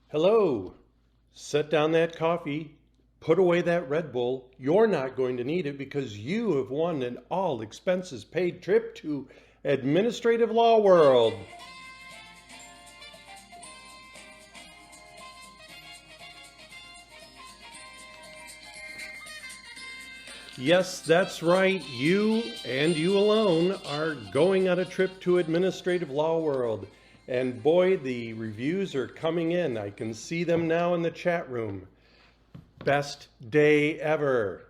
Hello. Set down that coffee. Put away that Red Bull. You're not going to need it because you have won an all expenses paid trip to Administrative Law World. Yes, that's right. You and you alone are going on a trip to Administrative Law World. And boy, the reviews are coming in. I can see them now in the chat room. Best day ever.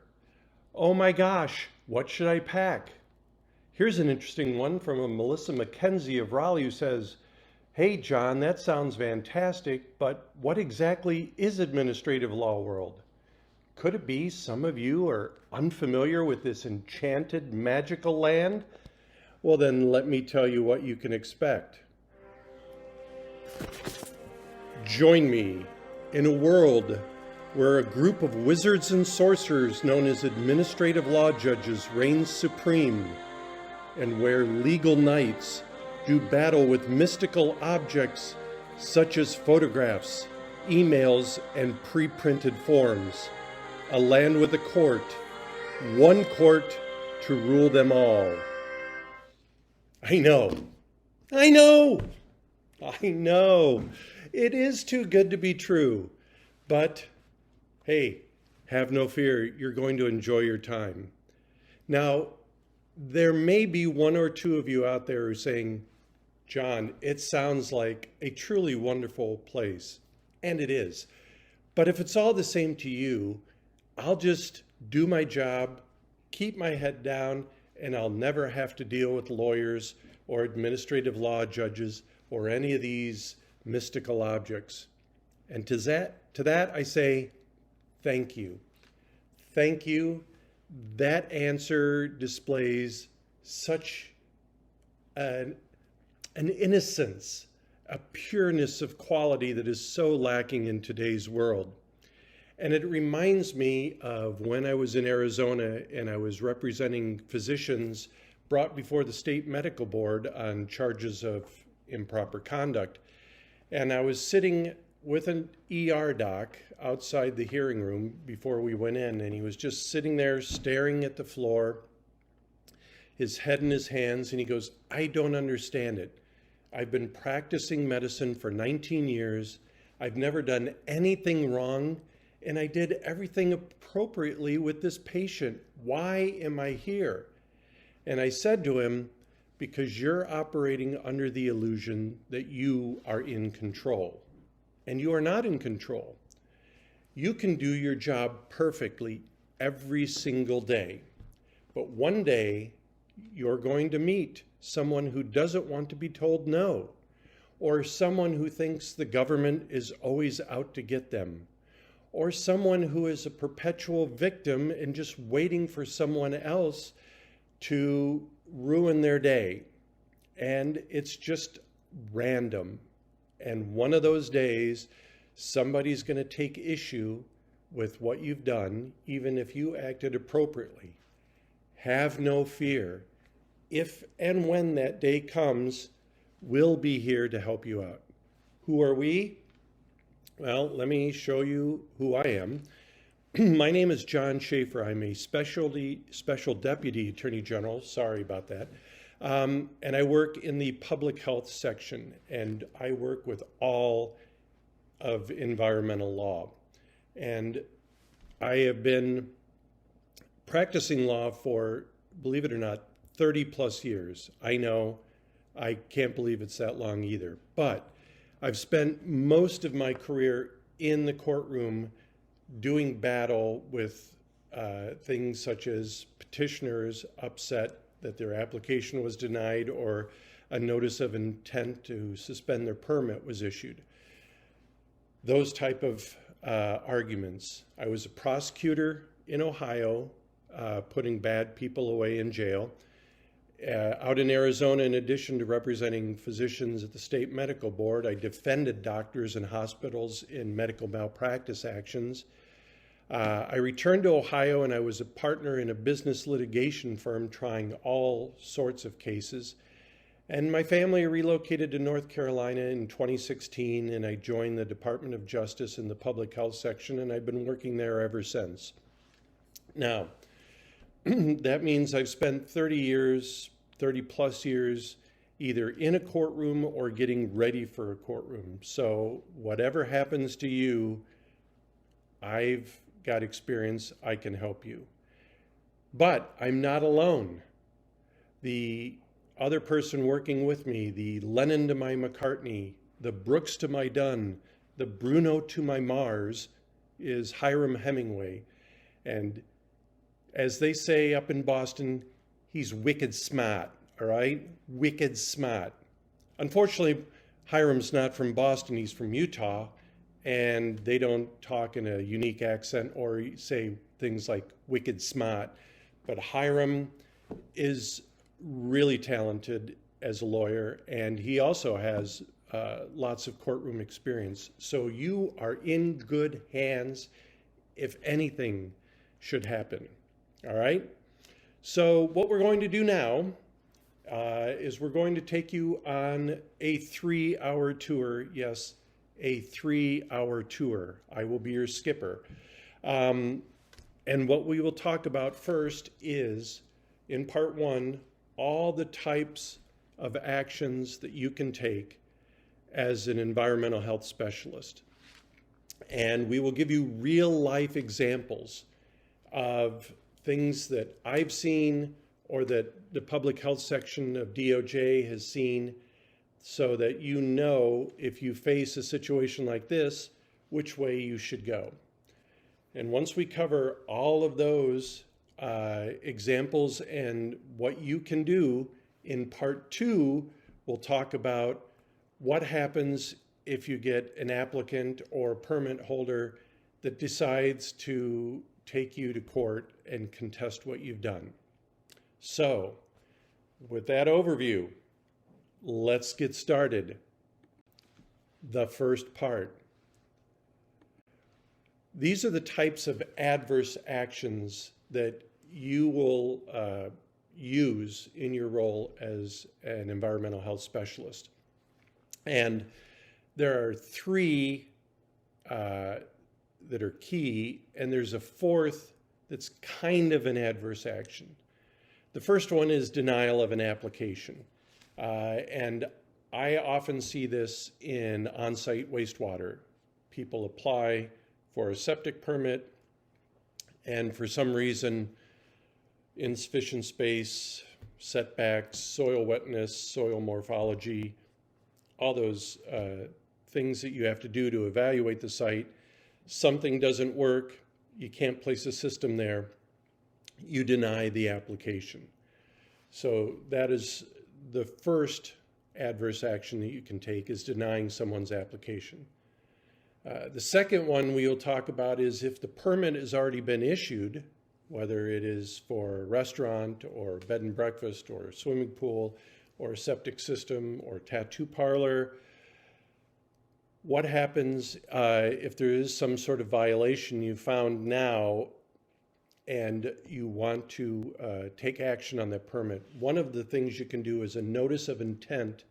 Oh my gosh, what should I pack? Here's an interesting one from a Melissa McKenzie of Raleigh who says, "Hey John, that sounds fantastic, but what exactly is Administrative Law World? Could it be some of you are unfamiliar with this enchanted magical land? Well, then let me tell you what you can expect. Join me in a world where a group of wizards and sorcerers known as administrative law judges reigns supreme, and where legal knights do battle with mystical objects such as photographs, emails, and pre-printed forms. A land with a court, one court to rule them all." I know, I know, I know. It is too good to be true. But hey, have no fear, you're going to enjoy your time. Now, there may be one or two of you out there who are saying, "John, it sounds like a truly wonderful place." And it is. But if it's all the same to you, I'll just do my job, keep my head down, and I'll never have to deal with lawyers or administrative law judges or any of these mystical objects. And to that I say, thank you. Thank you. That answer displays such an innocence, a pureness of quality that is so lacking in today's world. And it reminds me of when I was in Arizona and I was representing physicians brought before the state medical board on charges of improper conduct. And I was sitting with an ER doc outside the hearing room before we went in, and he was just sitting there staring at the floor, his head in his hands, and he goes, "I don't understand it. I've been practicing medicine for 19 years. I've never done anything wrong, and I did everything appropriately with this patient. Why am I here?" And I said to him, "Because you're operating under the illusion that you are in control. And you are not in control. You can do your job perfectly every single day. But one day, you're going to meet someone who doesn't want to be told no, or someone who thinks the government is always out to get them, or someone who is a perpetual victim and just waiting for someone else to ruin their day. And it's just random. And one of those days, somebody's going to take issue with what you've done, even if you acted appropriately. Have no fear. If and when that day comes, we'll be here to help you out." Who are we? Well, let me show you who I am. My name is John Schaefer. I'm a special deputy attorney general. Sorry about that. And I work in the public health section, and I work with all of environmental law. And I have been practicing law for, believe it or not, 30 plus years. I know, I can't believe it's that long either. But I've spent most of my career in the courtroom doing battle with things such as petitioners upset that their application was denied or a notice of intent to suspend their permit was issued. Those type of arguments. I was a prosecutor in Ohio, putting bad people away in jail. Out in Arizona, in addition to representing physicians at the state medical board, I defended doctors and hospitals in medical malpractice actions. I returned to Ohio and I was a partner in a business litigation firm trying all sorts of cases. And my family relocated to North Carolina in 2016, and I joined the Department of Justice in the public health section, and I've been working there ever since. Now, that means I've spent 30 plus years, either in a courtroom or getting ready for a courtroom. So whatever happens to you, I've got experience, I can help you. But I'm not alone. The other person working with me, the Lennon to my McCartney, the Brooks to my Dunn, the Bruno to my Mars, is Hiram Hemingway. And as they say up in Boston, he's wicked smart, all right? Wicked smart. Unfortunately, Hiram's not from Boston, he's from Utah, and they don't talk in a unique accent or say things like wicked smart. But Hiram is really talented as a lawyer, and he also has lots of courtroom experience. So you are in good hands if anything should happen. All right? So what we're going to do now is we're going to take you on a 3-hour tour. Yes, a 3-hour tour. I will be your skipper. And what we will talk about first is, in part 1, all the types of actions that you can take as an environmental health specialist. And we will give you real life examples of things that I've seen or that the public health section of DOJ has seen, so that you know if you face a situation like this, which way you should go. And once we cover all of those examples and what you can do, in part 2, we'll talk about what happens if you get an applicant or permit holder that decides to take you to court and contest what you've done. So, with that overview, let's get started. The first part. These are the types of adverse actions that you will use in your role as an environmental health specialist. And there are 3 that are key, and there's a 4th that's kind of an adverse action. The first one is denial of an application. And I often see this in on-site wastewater. People apply for a septic permit, and for some reason, insufficient space, setbacks, soil wetness, soil morphology, all those things that you have to do to evaluate the site, something doesn't work, you can't place a system there, you deny the application. So that is the first adverse action that you can take, is denying someone's application. The second one we will talk about is if the permit has already been issued, whether it is for a restaurant or bed and breakfast or a swimming pool or a septic system or tattoo parlor. What happens if there is some sort of violation you found now and you want to take action on that permit? One of the things you can do is a notice of intent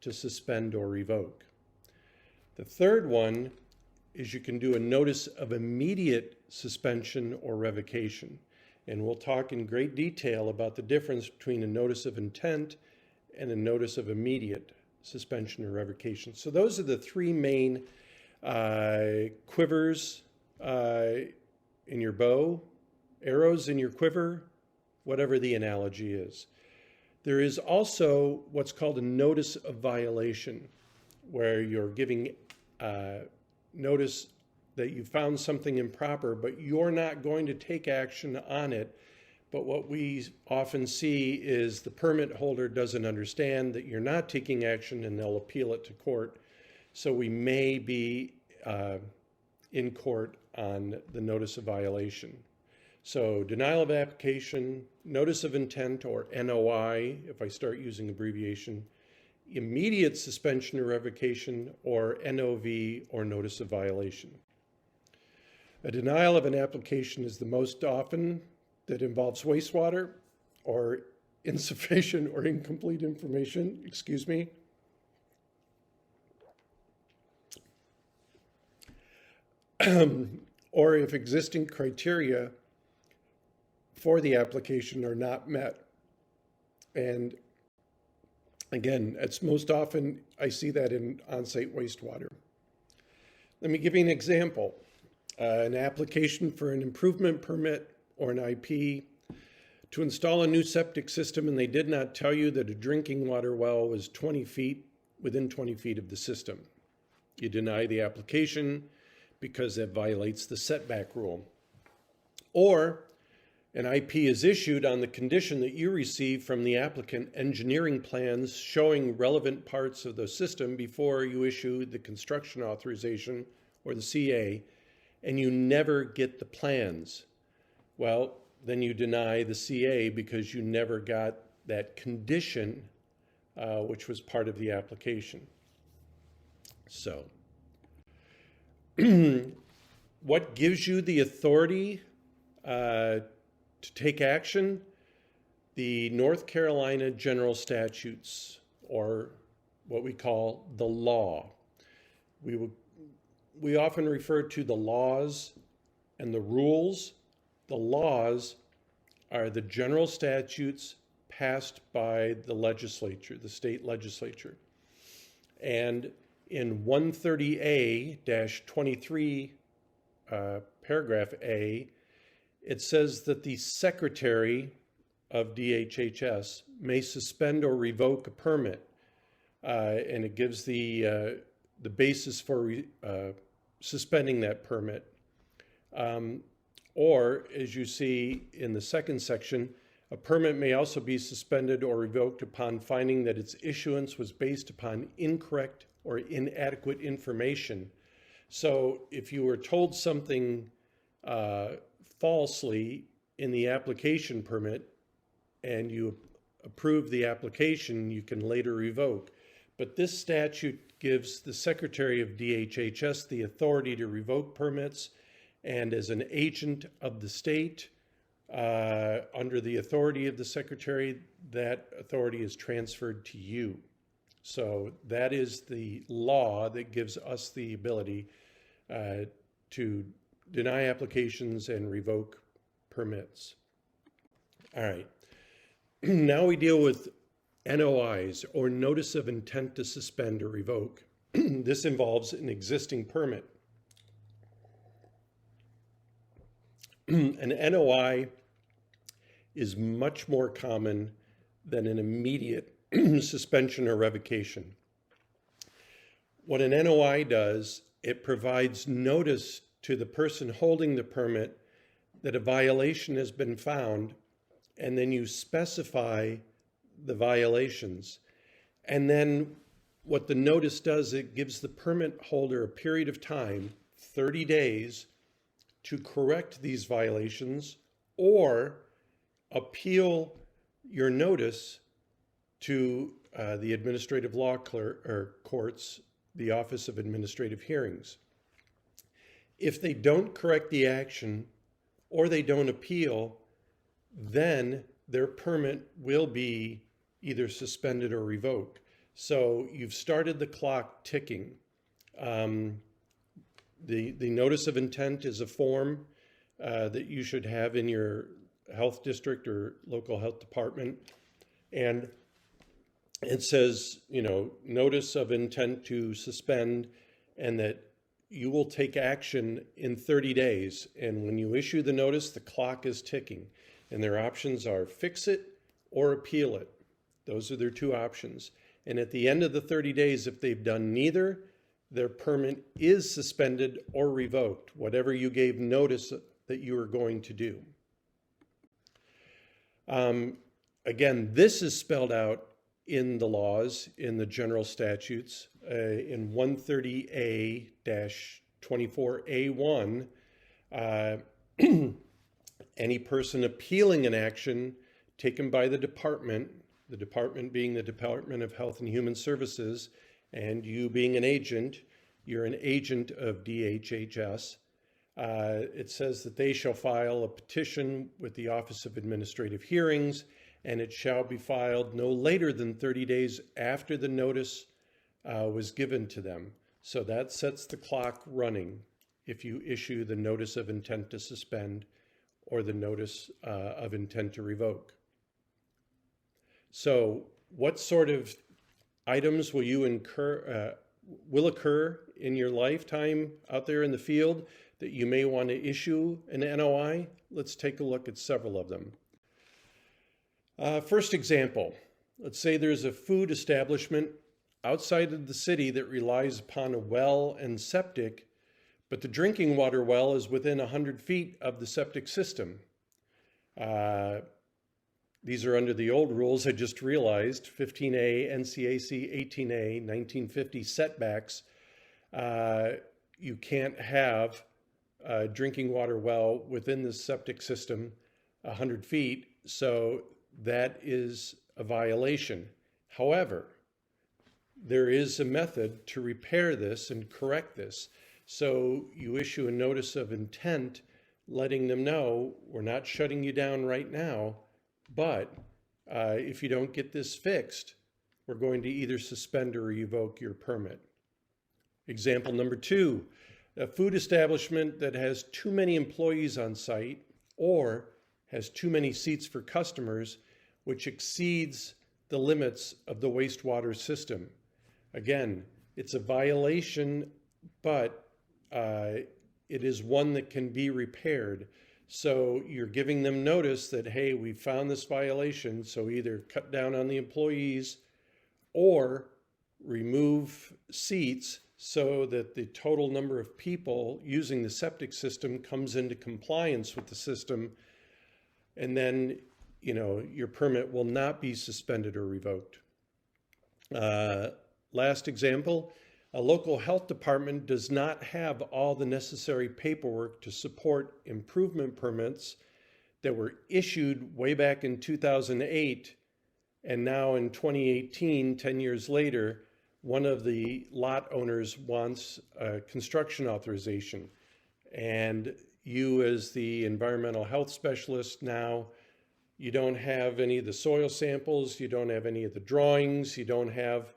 to suspend or revoke. The third one is you can do a notice of immediate suspension or revocation. And we'll talk in great detail about the difference between a notice of intent and a notice of immediate suspension or revocation. So those are the 3 main quivers in your bow, arrows in your quiver, whatever the analogy is. There is also what's called a notice of violation, where you're giving notice that you found something improper, but you're not going to take action on it. But what we often see is the permit holder doesn't understand that you're not taking action, and they'll appeal it to court. So we may be in court on the notice of violation. So denial of application, notice of intent, or NOI, if I start using abbreviation, immediate suspension or revocation, or NOV, or notice of violation. A denial of an application is the most often that involves wastewater, or insufficient or incomplete information, or if existing criteria for the application are not met. And again, it's most often, I see that in on-site wastewater. Let me give you an example. An application for an improvement permit or an IP to install a new septic system, and they did not tell you that a drinking water well was within 20 feet of the system. You deny the application because that violates the setback rule. Or an IP is issued on the condition that you receive from the applicant engineering plans showing relevant parts of the system before you issue the construction authorization or the CA, and you never get the plans. Well, then you deny the CA because you never got that condition, which was part of the application. So, what gives you the authority to take action? The North Carolina General Statutes, or what we call the law. We often refer to the laws and the rules. The laws are the general statutes passed by the legislature, the state legislature. And in 130A-23, paragraph A, it says that the secretary of DHHS may suspend or revoke a permit, and it gives the basis for suspending that permit. Or, as you see in the second section, a permit may also be suspended or revoked upon finding that its issuance was based upon incorrect or inadequate information. So if you were told something falsely in the application permit and you approve the application, you can later revoke. But this statute gives the Secretary of DHHS the authority to revoke permits, and as an agent of the state, under the authority of the Secretary, that authority is transferred to you. So that is the law that gives us the ability to deny applications and revoke permits. All right. Now we deal with NOIs, or Notice of Intent to Suspend or Revoke. This involves an existing permit. An NOI is much more common than an immediate suspension or revocation. What an NOI does, it provides notice to the person holding the permit that a violation has been found, and then you specify the violations. And then what the notice does, it gives the permit holder a period of time, 30 days, to correct these violations or appeal your notice to the administrative law courts, the Office of Administrative Hearings. If they don't correct the action or they don't appeal, then their permit will be either suspended or revoked. So you've started the clock ticking. The notice of intent is a form that you should have in your health district or local health department. And it says, notice of intent to suspend, and that you will take action in 30 days. And when you issue the notice, the clock is ticking. And their options are fix it or appeal it. Those are their two options. And at the end of the 30 days, if they've done neither, their permit is suspended or revoked, whatever you gave notice that you were going to do. Again, this is spelled out in the laws, in the general statutes, in 130A-24A1. Any person appealing an action taken by the department being the Department of Health and Human Services, and you being an agent, you're an agent of DHHS. It says that they shall file a petition with the Office of Administrative Hearings, and it shall be filed no later than 30 days after the notice was given to them. So that sets the clock running if you issue the notice of intent to suspend or the notice of intent to revoke. So what sort of items will occur in your lifetime out there in the field that you may want to issue an NOI? Let's take a look at several of them. First example, let's say there's a food establishment outside of the city that relies upon a well and septic, but the drinking water well is within 100 feet of the septic system. These are under the old rules, I just realized, 15A, NCAC 18A, 1950 setbacks. You can't have a drinking water well within the septic system 100 feet, so that is a violation. However, there is a method to repair this and correct this. So you issue a notice of intent letting them know, we're not shutting you down right now, but if you don't get this fixed, we're going to either suspend or revoke your permit. Example number 2, a food establishment that has too many employees on site or has too many seats for customers, which exceeds the limits of the wastewater system. Again, it's a violation, but it is one that can be repaired. So you're giving them notice that, hey, we found this violation, so either cut down on the employees or remove seats so that the total number of people using the septic system comes into compliance with the system, and then your permit will not be suspended or revoked. Last example, a local health department does not have all the necessary paperwork to support improvement permits that were issued way back in 2008, and now in 2018, 10 years later, one of the lot owners wants a construction authorization. And you, as the environmental health specialist now, you don't have any of the soil samples, you don't have any of the drawings, you don't have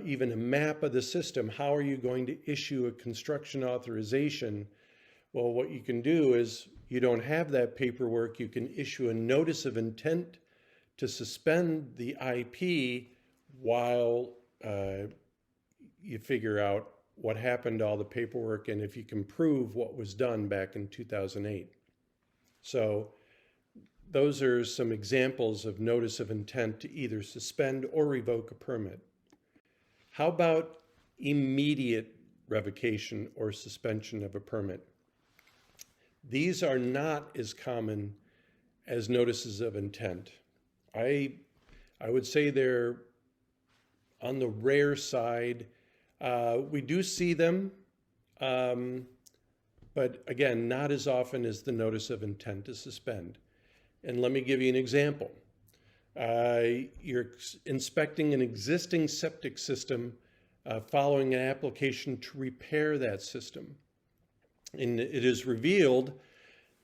even a map of the system. How are you going to issue a construction authorization? Well, what you can do is, you don't have that paperwork, you can issue a notice of intent to suspend the IP while you figure out what happened to all the paperwork and if you can prove what was done back in 2008. So those are some examples of notice of intent to either suspend or revoke a permit. How about immediate revocation or suspension of a permit? These are not as common as notices of intent. I would say they're on the rare side. We do see them, but again, not as often as the notice of intent to suspend. And let me give you an example. You're inspecting an existing septic system following an application to repair that system. And it is revealed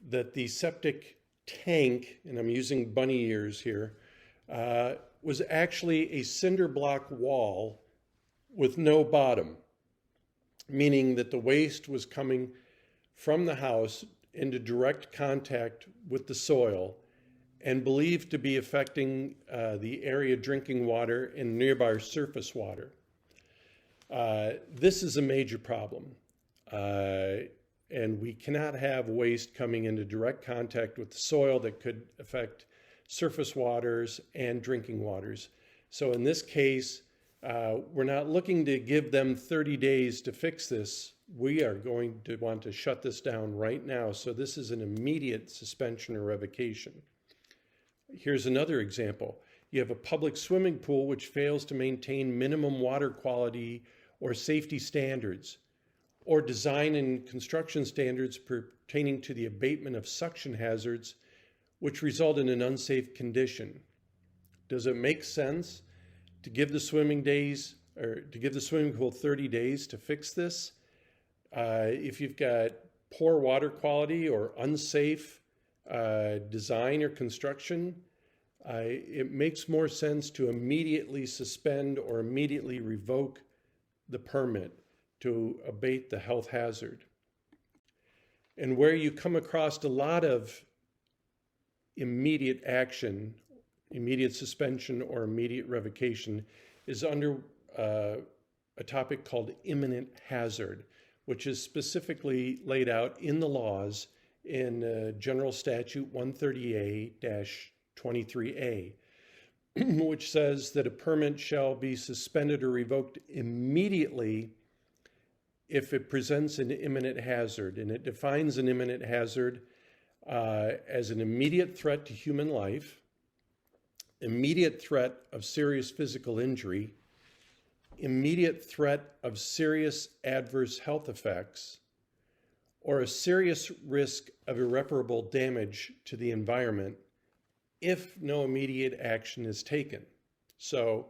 that the septic tank, and I'm using bunny ears here, was actually a cinder block wall with no bottom, meaning that the waste was coming from the house into direct contact with the soil and believed to be affecting the area drinking water and nearby surface water. This is a major problem, and we cannot have waste coming into direct contact with the soil that could affect surface waters and drinking waters. So in this case, we're not looking to give them 30 days to fix this. We are going to want to shut this down right now. So this is an immediate suspension or revocation. Here's another example. You have a public swimming pool which fails to maintain minimum water quality or safety standards, or design and construction standards pertaining to the abatement of suction hazards, which result in an unsafe condition. Does it make sense to give the swimming pool 30 days to fix this? If you've got poor water quality or unsafe design or construction, It makes more sense to immediately suspend or immediately revoke the permit to abate the health hazard. And where you come across a lot of immediate action, immediate suspension or immediate revocation is under a topic called imminent hazard, which is specifically laid out in the laws in General Statute 130A-23A, which says that a permit shall be suspended or revoked immediately if it presents an imminent hazard. And it defines an imminent hazard as an immediate threat to human life, immediate threat of serious physical injury, immediate threat of serious adverse health effects, or a serious risk of irreparable damage to the environment if no immediate action is taken. So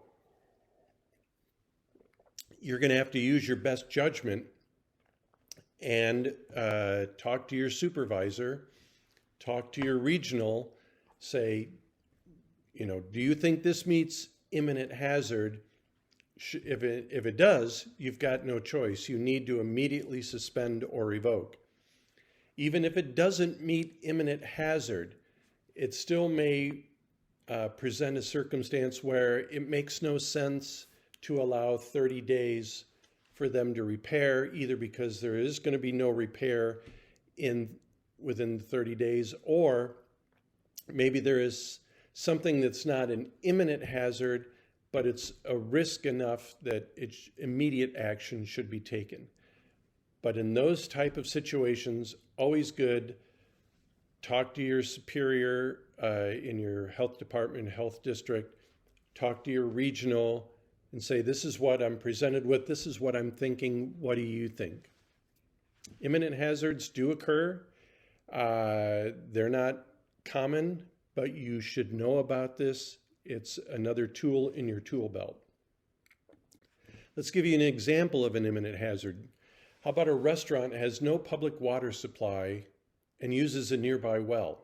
you're going to have to use your best judgment and talk to your supervisor, talk to your regional, say, do you think this meets imminent hazard? If it does, you've got no choice. You need to immediately suspend or revoke. Even if it doesn't meet imminent hazard, it still may present a circumstance where it makes no sense to allow 30 days for them to repair, either because there is going to be no repair within 30 days, or maybe there is something that's not an imminent hazard, but it's a risk enough that immediate action should be taken. But in those type of situations, always good, talk to your superior in your health department, health district, talk to your regional and say, this is what I'm presented with, this is what I'm thinking, what do you think? Imminent hazards do occur. They're not common, but you should know about this. It's another tool in your tool belt. Let's give you an example of an imminent hazard. How about a restaurant has no public water supply and uses a nearby well?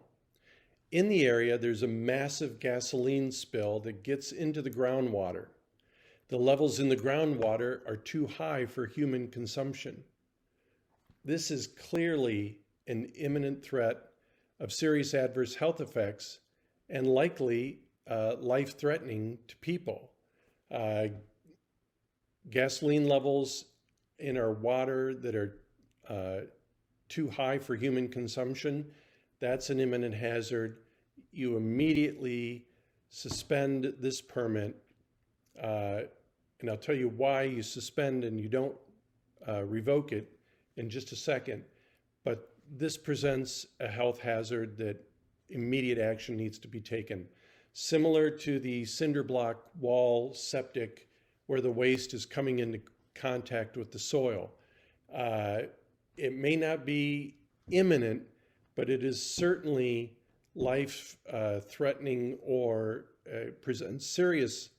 In the area, there's a massive gasoline spill that gets into the groundwater. The levels in the groundwater are too high for human consumption. This is clearly an imminent threat of serious adverse health effects and likely life-threatening to people. Gasoline levels in our water that are too high for human consumption, that's an imminent hazard. You immediately suspend this permit, and I'll tell you why you suspend and you don't revoke it in just a second. But this presents a health hazard that immediate action needs to be taken. Similar to the cinder block wall septic where the waste is coming into contact with the soil. It may not be imminent, but it is certainly life-threatening or presents serious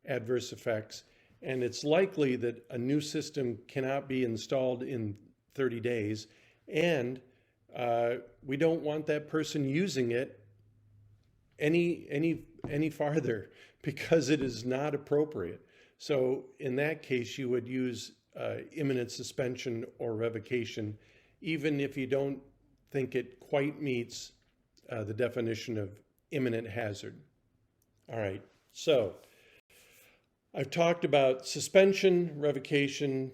adverse effects. And it's likely that a new system cannot be installed in 30 days. And we don't want that person using it any farther because it is not appropriate. So in that case, you would use imminent suspension or revocation, even if you don't think it quite meets the definition of imminent hazard. All right, so I've talked about suspension, revocation.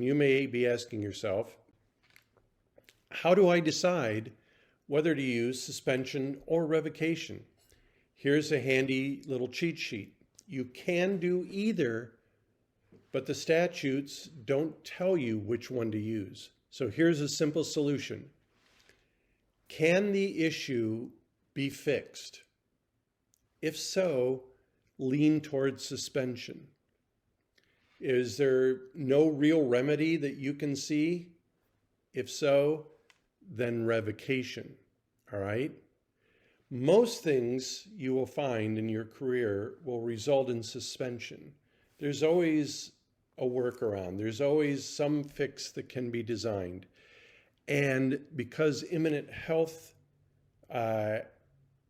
You may be asking yourself, how do I decide whether to use suspension or revocation? Here's a handy little cheat sheet. You can do either, but the statutes don't tell you which one to use. So here's a simple solution. Can the issue be fixed? If so, lean towards suspension. Is there no real remedy that you can see? If so, then revocation, all right? Most things you will find in your career will result in suspension. There's always a workaround. There's always some fix that can be designed. And because imminent health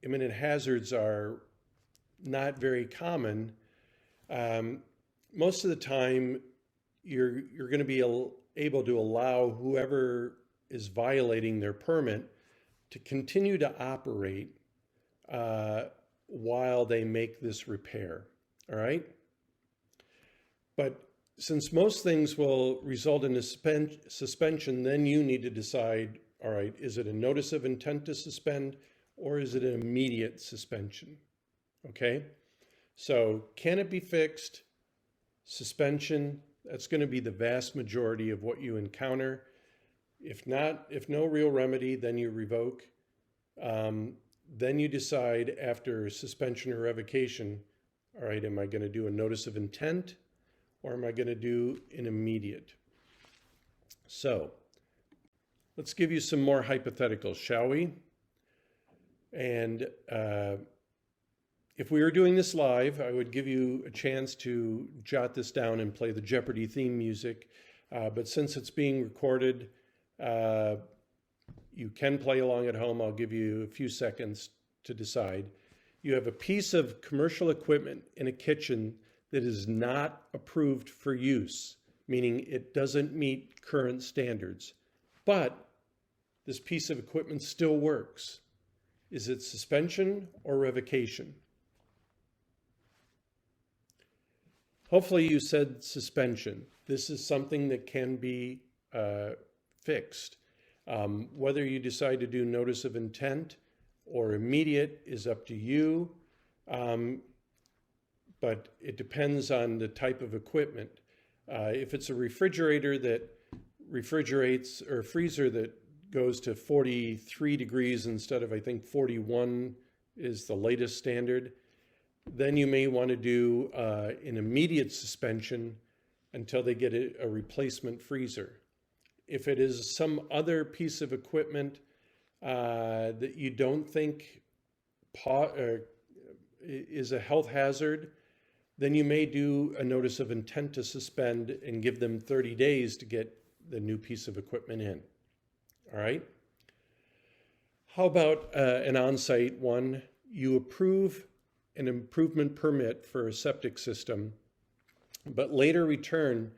imminent hazards are not very common, most of the time you're going to be able to allow whoever is violating their permit to continue to operate while they make this repair. All right? But since most things will result in a suspension, then you need to decide, all right, is it a notice of intent to suspend or is it an immediate suspension? Okay? So can it be fixed? Suspension, that's going to be the vast majority of what you encounter. If not, if no real remedy, then you revoke. Then you decide after suspension or revocation, all right, am I going to do a notice of intent or am I going to do an immediate? So let's give you some more hypotheticals, shall we? And if we were doing this live, I would give you a chance to jot this down and play the Jeopardy theme music. But since it's being recorded, you can play along at home. I'll give you a few seconds to decide. You have a piece of commercial equipment in a kitchen that is not approved for use, meaning it doesn't meet current standards, but this piece of equipment still works. Is it suspension or revocation? Hopefully you said suspension. This is something that can be fixed. Whether you decide to do notice of intent or immediate is up to you, but it depends on the type of equipment. If it's a refrigerator that refrigerates, or a freezer that goes to 43 degrees instead of, I think, 41 is the latest standard, then you may want to do an immediate suspension until they get a replacement freezer. If it is some other piece of equipment that you don't think is a health hazard, then you may do a notice of intent to suspend and give them 30 days to get the new piece of equipment in. All right? How about an on-site one? You approve an improvement permit for a septic system, but later return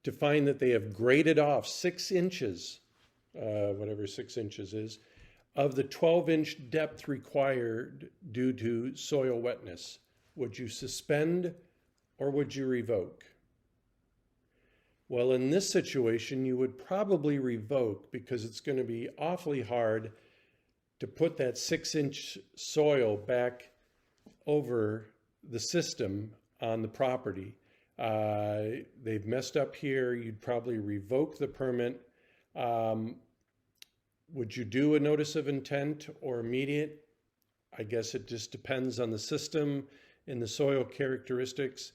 to find that they have graded off 6 inches, whatever 6 inches is, of the 12-inch depth required due to soil wetness. Would you suspend or would you revoke? Well, in this situation, you would probably revoke because it's going to be awfully hard to put that 6-inch soil back over the system on the property. They've messed up here. You'd probably revoke the permit. Would you do a notice of intent or immediate? I guess it just depends on the system and the soil characteristics,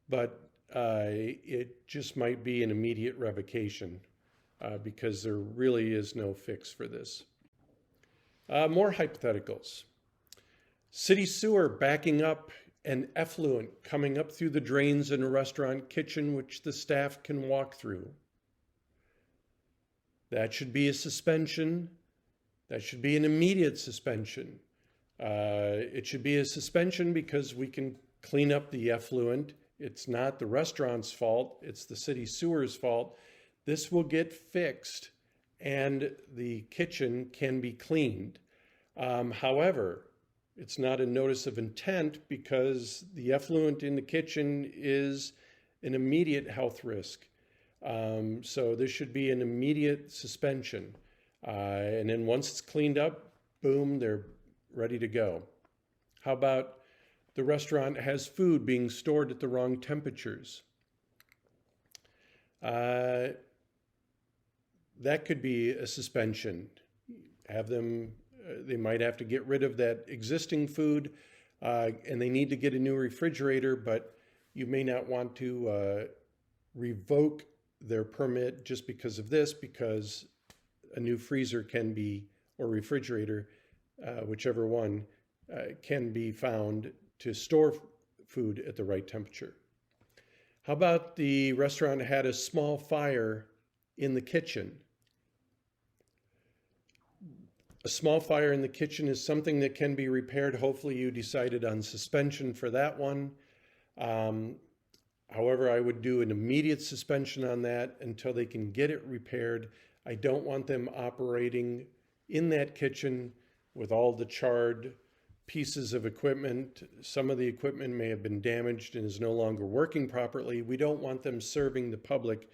but it just might be an immediate revocation because there really is no fix for this. More hypotheticals. City sewer backing up and effluent coming up through the drains in a restaurant kitchen which the staff can walk through. That should be a suspension. That should be an immediate suspension. It should be a suspension because we can clean up the effluent. It's not the restaurant's fault. It's the city sewer's fault. This will get fixed and the kitchen can be cleaned. However, it's not a notice of intent because the effluent in the kitchen is an immediate health risk. So this should be an immediate suspension. And then once it's cleaned up, boom, they're ready to go. How about the restaurant has food being stored at the wrong temperatures? That could be a suspension. Have them, they might have to get rid of that existing food and they need to get a new refrigerator, but you may not want to revoke their permit just because of this, because a new freezer can be, or refrigerator, whichever one, can be found to store food at the right temperature. How about the restaurant had a small fire in the kitchen? A small fire in the kitchen is something that can be repaired. Hopefully you decided on suspension for that one. However, I would do an immediate suspension on that until they can get it repaired. I don't want them operating in that kitchen with all the charred pieces of equipment. Some of the equipment may have been damaged and is no longer working properly. We don't want them serving the public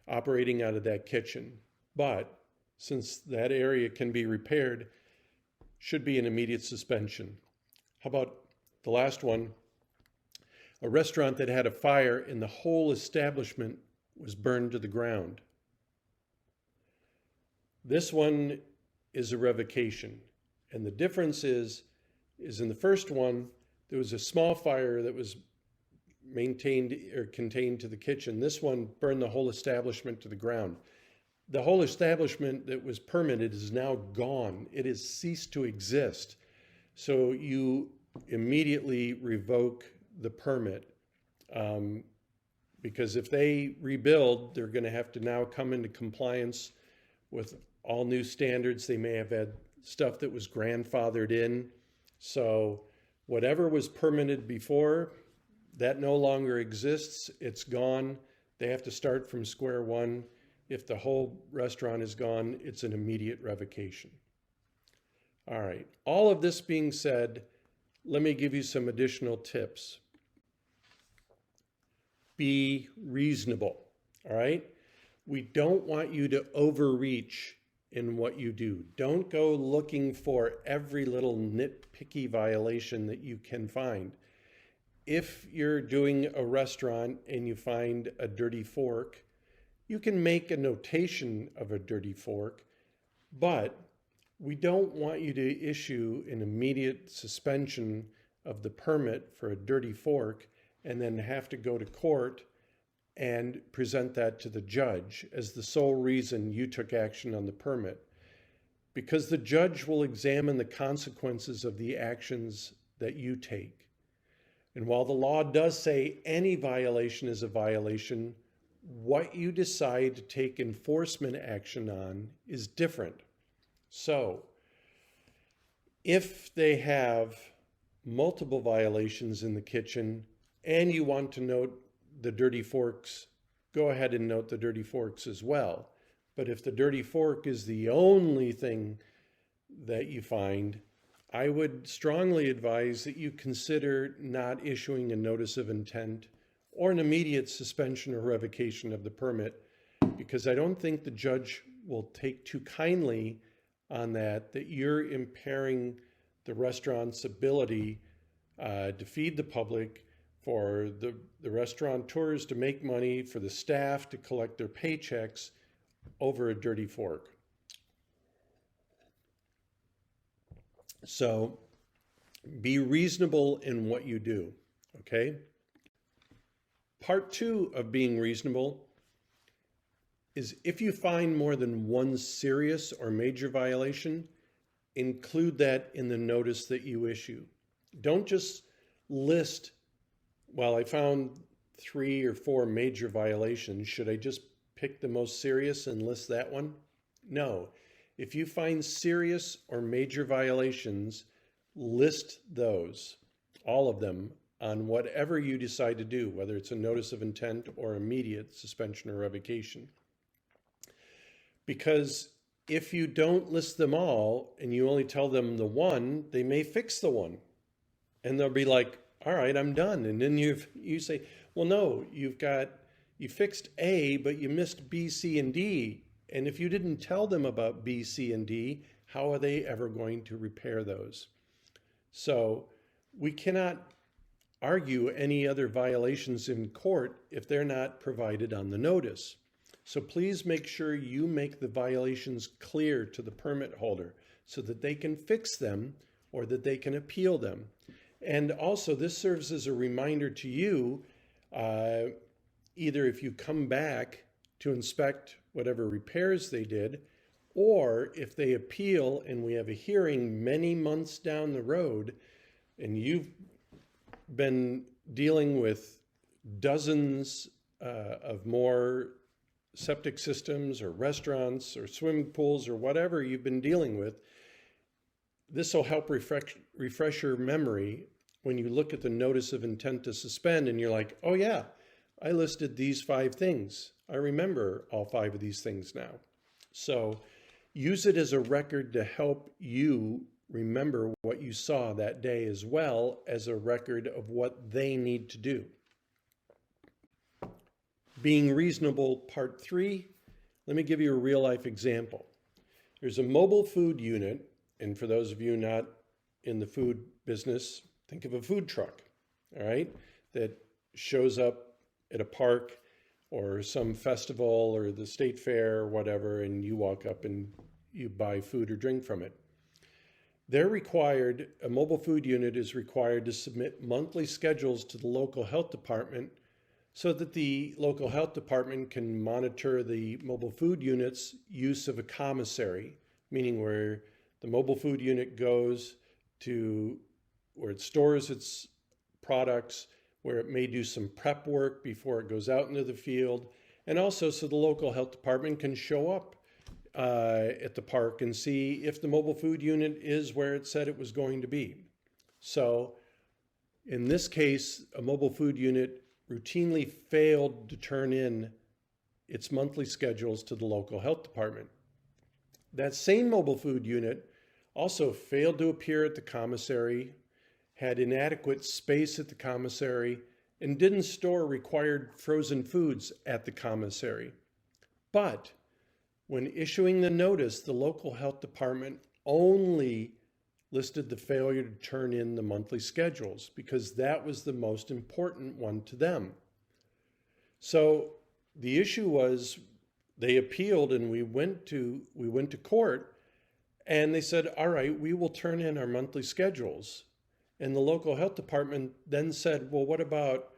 operating out of that kitchen. But since that area can be repaired, should be an immediate suspension. How about the last one? A restaurant that had a fire and the whole establishment was burned to the ground. This one is a revocation. And the difference is in the first one, there was a small fire that was maintained or contained to the kitchen. This one burned the whole establishment to the ground. The whole establishment that was permitted is now gone. It has ceased to exist. So you immediately revoke the permit, because if they rebuild, they're going to have to now come into compliance with all new standards. They may have had stuff that was grandfathered in. So whatever was permitted before, that no longer exists. It's gone. They have to start from square one. If the whole restaurant is gone, it's an immediate revocation. All right. All of this being said, let me give you some additional tips. Be reasonable. All right. We don't want you to overreach in what you do. Don't go looking for every little nitpicky violation that you can find. If you're doing a restaurant and you find a dirty fork, you can make a notation of a dirty fork, but we don't want you to issue an immediate suspension of the permit for a dirty fork and then have to go to court and present that to the judge as the sole reason you took action on the permit. Because the judge will examine the consequences of the actions that you take. And while the law does say any violation is a violation, what you decide to take enforcement action on is different. So, if they have multiple violations in the kitchen and you want to note the dirty forks, go ahead and note the dirty forks as well. But if the dirty fork is the only thing that you find, I would strongly advise that you consider not issuing a notice of intent or an immediate suspension or revocation of the permit, because I don't think the judge will take too kindly on that you're impairing the restaurant's ability to feed the public, for the restaurateurs to make money, for the staff to collect their paychecks over a dirty fork. So be reasonable in what you do, okay? Part two of being reasonable is if you find more than one serious or major violation, include that in the notice that you issue. Don't just list, well, I found 3 or 4 major violations. Should I just pick the most serious and list that one? No. If you find serious or major violations, list those, all of them, on whatever you decide to do, whether it's a notice of intent or immediate suspension or revocation. Because if you don't list them all and you only tell them the one, they may fix the one. And they'll be like, all right, I'm done. And then you say, well, no, you fixed A, but you missed B, C, and D. And if you didn't tell them about B, C, and D, how are they ever going to repair those? So we cannot argue any other violations in court if they're not provided on the notice. So please make sure you make the violations clear to the permit holder so that they can fix them or that they can appeal them. And also this serves as a reminder to you, either if you come back to inspect whatever repairs they did, or if they appeal and we have a hearing many months down the road and you've been dealing with dozens of more septic systems or restaurants or swimming pools or whatever you've been dealing with, this will help refresh your memory when you look at the notice of intent to suspend and you're like, oh yeah, I listed these 5 things. I remember all 5 of these things now. So use it as a record to help you remember what you saw that day, as well as a record of what they need to do. Being reasonable, part 3. Let me give you a real life example. There's a mobile food unit, and for those of you not in the food business, think of a food truck, all right, that shows up at a park or some festival or the state fair or whatever, and you walk up and you buy food or drink from it. A mobile food unit is required to submit monthly schedules to the local health department so that the local health department can monitor the mobile food unit's use of a commissary, meaning where the mobile food unit goes to where it stores its products, where it may do some prep work before it goes out into the field, and also so the local health department can show up at the park and see if the mobile food unit is where it said it was going to be. So in this case, a mobile food unit routinely failed to turn in its monthly schedules to the local health department. That same mobile food unit also failed to appear at the commissary, had inadequate space at the commissary, and didn't store required frozen foods at the commissary. But when issuing the notice, the local health department only listed the failure to turn in the monthly schedules because that was the most important one to them. So the issue was they appealed, and we went to court, and they said, all right, we will turn in our monthly schedules. And the local health department then said, well, what about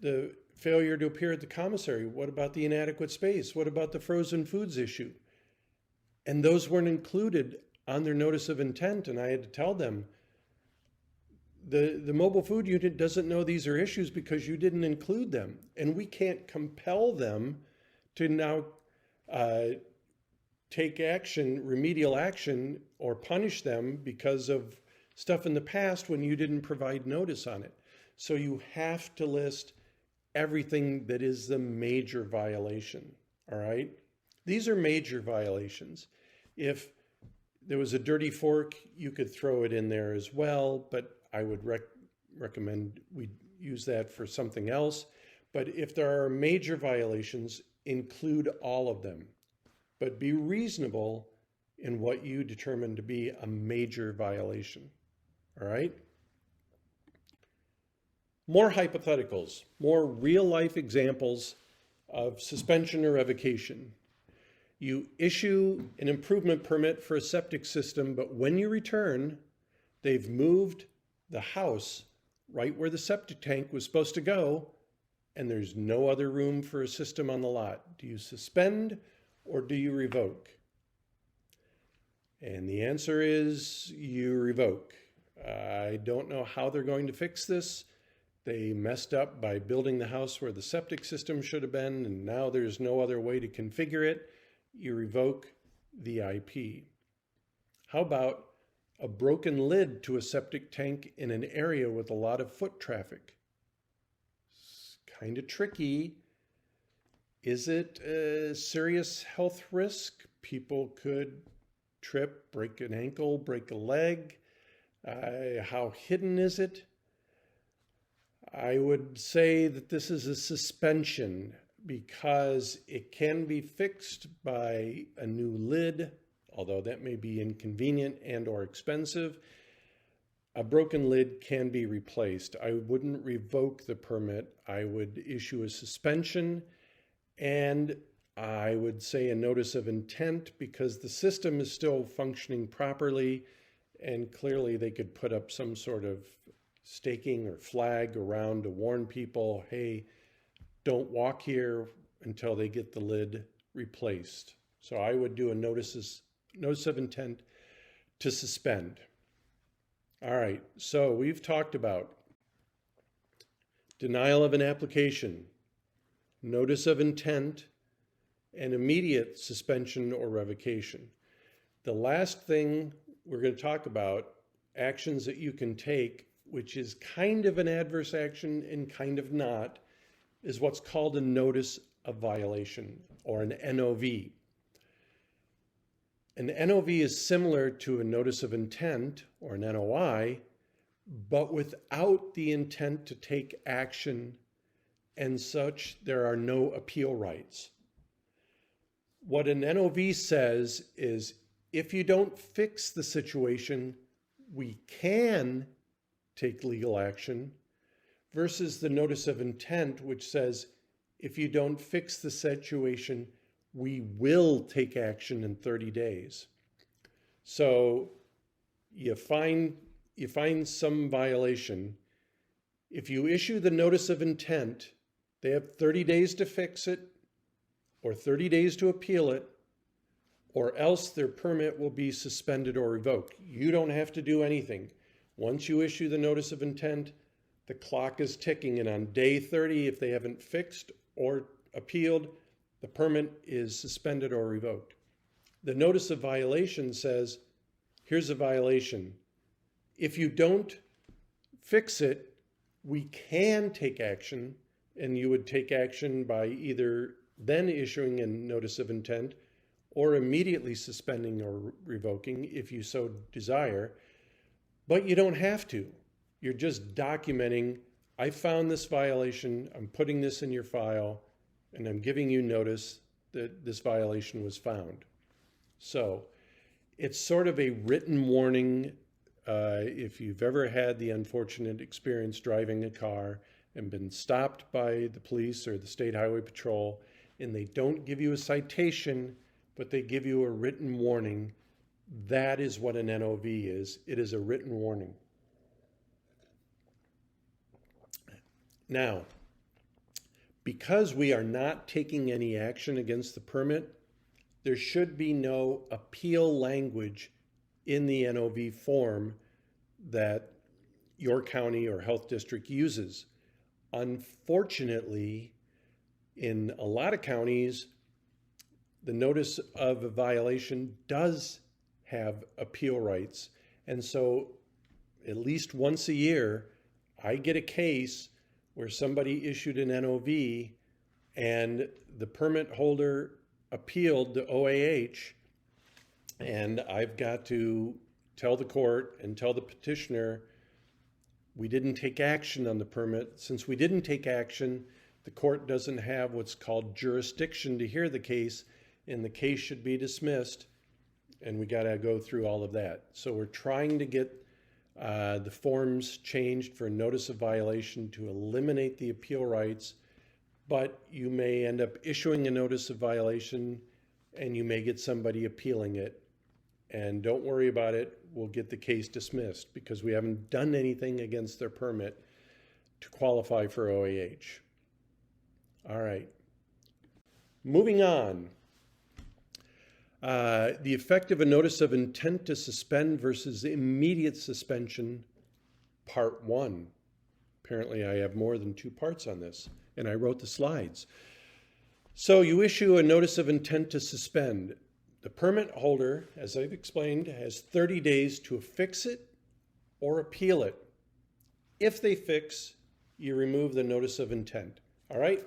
the failure to appear at the commissary? What about the inadequate space? What about the frozen foods issue? And those weren't included on their notice of intent. And I had to tell them, the mobile food unit doesn't know these are issues because you didn't include them. And we can't compel them to now take action, remedial action, or punish them because of stuff in the past when you didn't provide notice on it. So you have to list everything that is the major violation, all right? These are major violations. If there was a dirty fork, you could throw it in there as well, but I would recommend we use that for something else. But if there are major violations, include all of them, but be reasonable in what you determine to be a major violation, all right? More hypotheticals, more real-life examples of suspension or revocation. You issue an improvement permit for a septic system, but when you return, they've moved the house right where the septic tank was supposed to go, and there's no other room for a system on the lot. Do you suspend or do you revoke? And the answer is you revoke. I don't know how they're going to fix this. They messed up by building the house where the septic system should have been, and now there's no other way to configure it. You revoke the IP. How about a broken lid to a septic tank in an area with a lot of foot traffic? It's kind of tricky. Is it a serious health risk? People could trip, break an ankle, break a leg. How hidden is it? I would say that this is a suspension because it can be fixed by a new lid, although that may be inconvenient and or expensive. A broken lid can be replaced. I wouldn't revoke the permit. I would issue a suspension, and I would say a notice of intent because the system is still functioning properly, and clearly they could put up some sort of staking or flag around to warn people, hey, don't walk here until they get the lid replaced. So I would do a notice of intent to suspend. All right, so we've talked about denial of an application, notice of intent, and immediate suspension or revocation. The last thing we're going to talk about actions that you can take, which is kind of an adverse action and kind of not, is what's called a notice of violation, or an NOV. An NOV is similar to a notice of intent, or an NOI, but without the intent to take action, and such, there are no appeal rights. What an NOV says is, if you don't fix the situation, we can take legal action, versus the notice of intent, which says, if you don't fix the situation, we will take action in 30 days. So you find some violation. If you issue the notice of intent, they have 30 days to fix it, or 30 days to appeal it, or else their permit will be suspended or revoked. You don't have to do anything. Once you issue the notice of intent, the clock is ticking, and on day 30, if they haven't fixed or appealed, the permit is suspended or revoked. The notice of violation says, here's a violation. If you don't fix it, we can take action, and you would take action by either then issuing a notice of intent or immediately suspending or revoking if you so desire, but you don't have to. You're just documenting, I found this violation, I'm putting this in your file, and I'm giving you notice that this violation was found. So it's sort of a written warning. If you've ever had the unfortunate experience driving a car and been stopped by the police or the State Highway Patrol, and they don't give you a citation, but they give you a written warning, that is what an NOV is. It is a written warning. Now, because we are not taking any action against the permit, there should be no appeal language in the NOV form that your county or health district uses. Unfortunately, in a lot of counties, the notice of a violation does have appeal rights. And so at least once a year, I get a case where somebody issued an NOV and the permit holder appealed the OAH, and I've got to tell the court and tell the petitioner, we didn't take action on the permit. Since we didn't take action, the court doesn't have what's called jurisdiction to hear the case, and the case should be dismissed, and we got to go through all of that. So we're trying to get the forms changed for notice of violation to eliminate the appeal rights, but you may end up issuing a notice of violation and you may get somebody appealing it. And don't worry about it, we'll get the case dismissed because we haven't done anything against their permit to qualify for OAH. All right, moving on. The effect of a notice of intent to suspend versus immediate suspension, part 1. Apparently I have more than 2 parts on this, and I wrote the slides. So you issue a notice of intent to suspend. The permit holder, as I've explained, has 30 days to fix it or appeal it. If they fix, you remove the notice of intent. All right,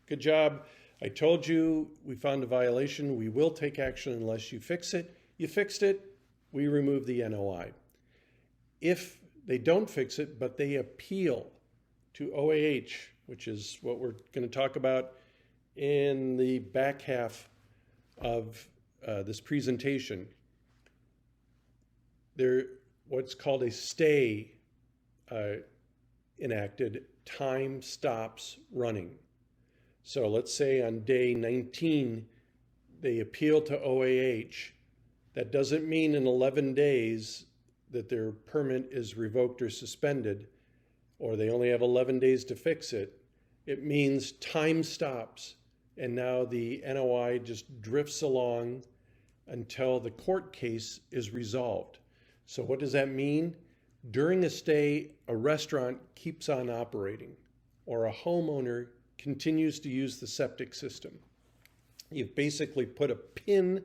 good job. I told you we found a violation. We will take action unless you fix it. You fixed it, we remove the NOI. If they don't fix it, but they appeal to OAH, which is what we're going to talk about in the back half of this presentation, what's called a stay enacted, time stops running. So let's say on day 19, they appeal to OAH. That doesn't mean in 11 days that their permit is revoked or suspended, or they only have 11 days to fix it. It means time stops, and now the NOI just drifts along until the court case is resolved. So what does that mean? During a stay, a restaurant keeps on operating, or a homeowner continues to use the septic system. You've basically put a pin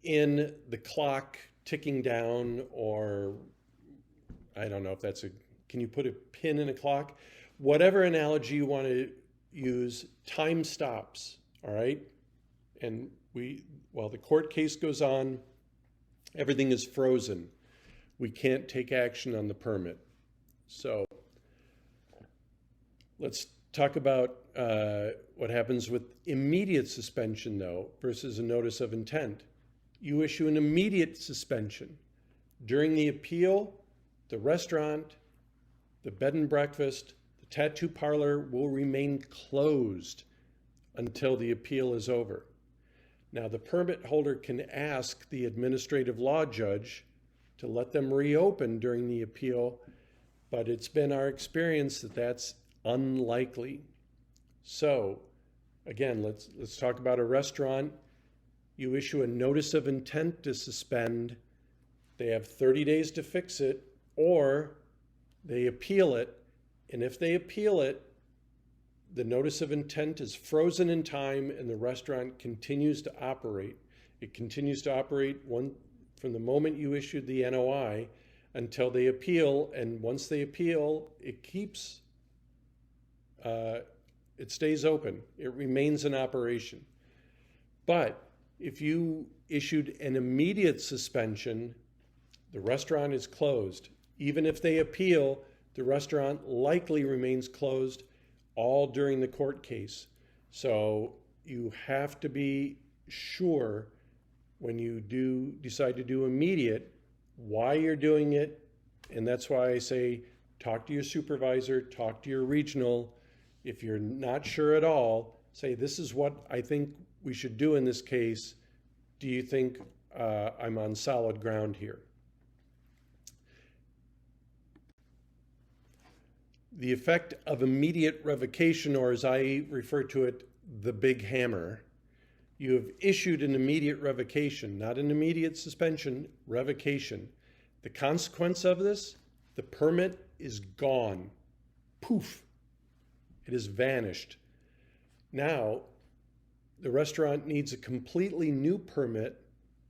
in the clock ticking down, or I don't know if that's can you put a pin in a clock? Whatever analogy you want to use, time stops, all right? And while the court case goes on, everything is frozen. We can't take action on the permit. So let's talk about what happens with immediate suspension, though, versus a notice of intent. You issue an immediate suspension. During the appeal, the restaurant, the bed and breakfast, the tattoo parlor will remain closed until the appeal is over. Now, the permit holder can ask the administrative law judge to let them reopen during the appeal, but it's been our experience that that's unlikely. So, again, let's talk about a restaurant. You issue a notice of intent to suspend. They have 30 days to fix it, or they appeal it. And if they appeal it, the notice of intent is frozen in time and the restaurant continues to operate. It continues to operate from the moment you issued the NOI until they appeal. And once they appeal, it stays open. It remains in operation. But if you issued an immediate suspension, the restaurant is closed. Even if they appeal, the restaurant likely remains closed all during the court case. So you have to be sure when you decide to do immediate why you're doing it. And that's why I say talk to your supervisor, talk to your regional. If you're not sure at all, say, this is what I think we should do in this case. Do you think I'm on solid ground here? The effect of immediate revocation, or as I refer to it, the big hammer. You have issued an immediate revocation, not an immediate suspension, revocation. The consequence of this, the permit is gone. Poof, it has vanished. Now, the restaurant needs a completely new permit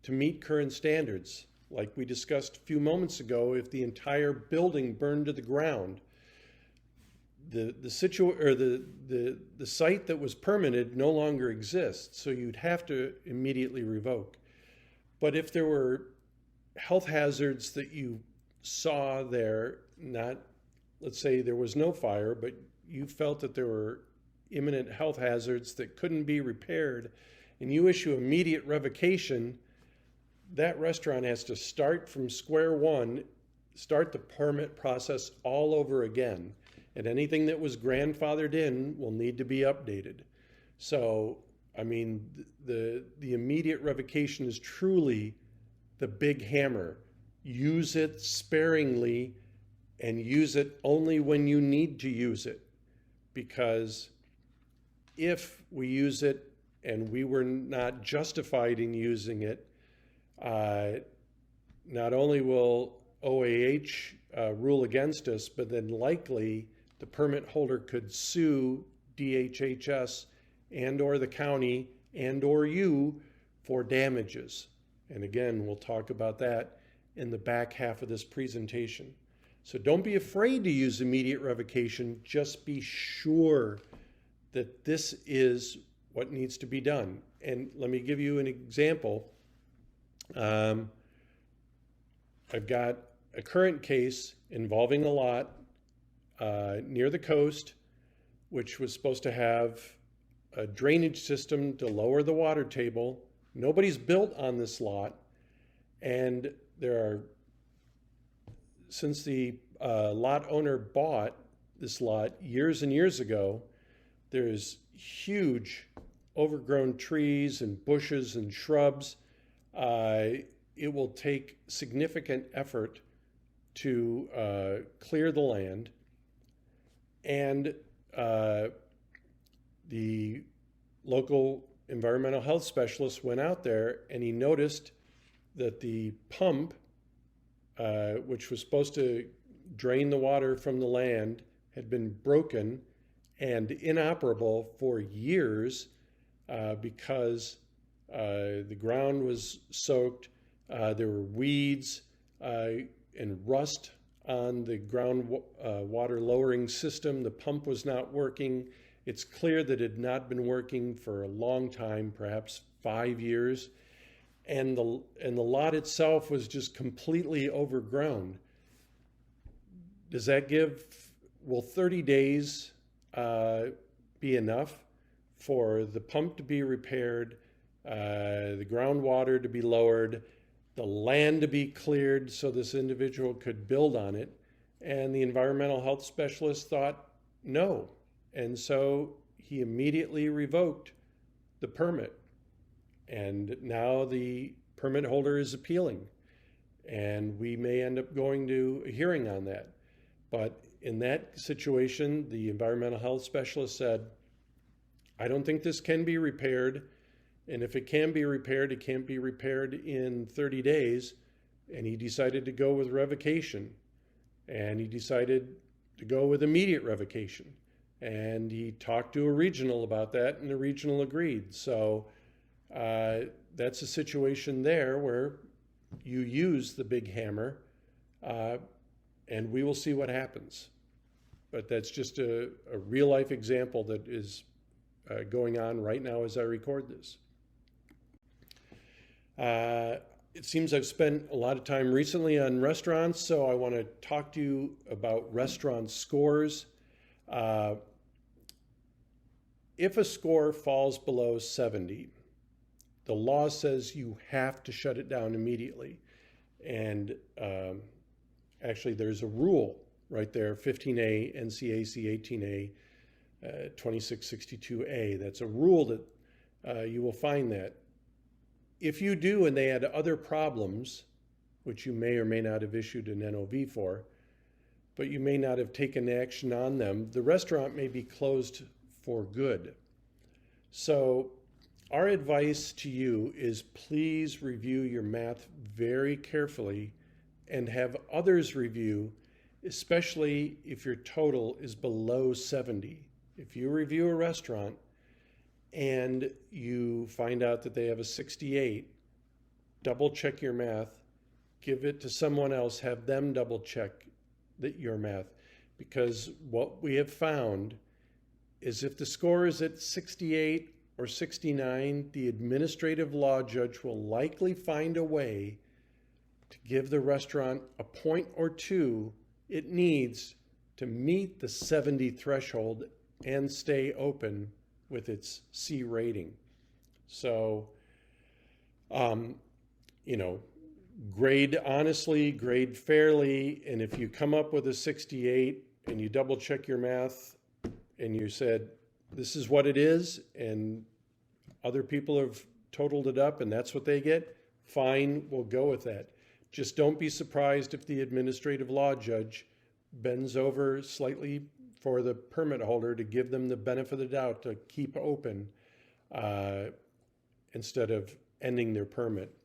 to meet current standards. Like we discussed a few moments ago, if the entire building burned to the ground, the site that was permitted no longer exists, so you'd have to immediately revoke. But if there were health hazards that you saw there, let's say there was no fire, but you felt that there were imminent health hazards that couldn't be repaired, and you issue immediate revocation, that restaurant has to start from square one, start the permit process all over again. And anything that was grandfathered in will need to be updated. So, I mean, the immediate revocation is truly the big hammer. Use it sparingly and use it only when you need to use it. Because if we use it and we were not justified in using it, not only will OAH rule against us, but then likely the permit holder could sue DHHS and or the county and or you for damages. And again, we'll talk about that in the back half of this presentation. So don't be afraid to use immediate revocation. Just be sure that this is what needs to be done. And let me give you an example. I've got a current case involving a lot near the coast, which was supposed to have a drainage system to lower the water table. Nobody's built on this lot, and since the lot owner bought this lot years and years ago, there's huge overgrown trees and bushes and shrubs. It will take significant effort to clear the land. And the local environmental health specialist went out there and he noticed that the pump, which was supposed to drain the water from the land, had been broken and inoperable for years because the ground was soaked There were weeds and rust on the ground water lowering system. The pump was not working. It's clear that it had not been working for a long time, perhaps 5 years. And the lot itself was just completely overgrown. Does that will 30 days be enough for the pump to be repaired, the groundwater to be lowered, the land to be cleared so this individual could build on it? And the environmental health specialist thought no. And so he immediately revoked the permit. And now the permit holder is appealing. And we may end up going to a hearing on that. But in that situation, the environmental health specialist said, I don't think this can be repaired. And if it can be repaired, it can't be repaired in 30 days. And he decided to go with revocation. And he decided to go with immediate revocation. And he talked to a regional about that, and the regional agreed. So that's a situation there where you use the big hammer, and we will see what happens. But that's just a real-life example that is going on right now as I record this. It seems I've spent a lot of time recently on restaurants, so I want to talk to you about restaurant scores. If a score falls below 70, the law says you have to shut it down immediately. And actually, there's a rule right there, 15A, NCAC 18A, 2662A. That's a rule that you will find that. If you do and they had other problems, which you may or may not have issued an NOV for, but you may not have taken action on them, the restaurant may be closed for good. So our advice to you is please review your math very carefully and have others review, especially if your total is below 70. If you review a restaurant and you find out that they have a 68, double check your math, give it to someone else, have them double check your math. Because what we have found is if the score is at 68 or 69, the administrative law judge will likely find a way to give the restaurant a point or two it needs to meet the 70 threshold and stay open with its C rating. So, grade honestly, grade fairly, and if you come up with a 68 and you double check your math and you said, this is what it is, and other people have totaled it up and that's what they get, fine, we'll go with that. Just don't be surprised if the administrative law judge bends over slightly for the permit holder to give them the benefit of the doubt to keep open instead of ending their permit.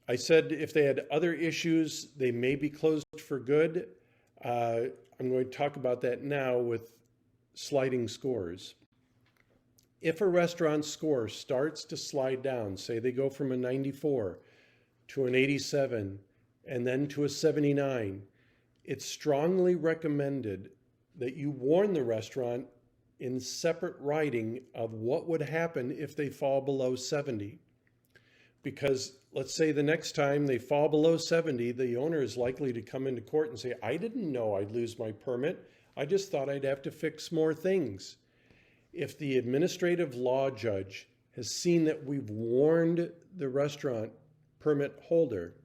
I said if they had other issues, they may be closed for good. I'm going to talk about that now with sliding scores. If a restaurant's score starts to slide down, say they go from a 94 to an 87 and then to a 79, it's strongly recommended that you warn the restaurant in separate writing of what would happen if they fall below 70. Because let's say the next time they fall below 70, the owner is likely to come into court and say, I didn't know I'd lose my permit. I just thought I'd have to fix more things. If the administrative law judge has seen that we've warned the restaurant permit holder,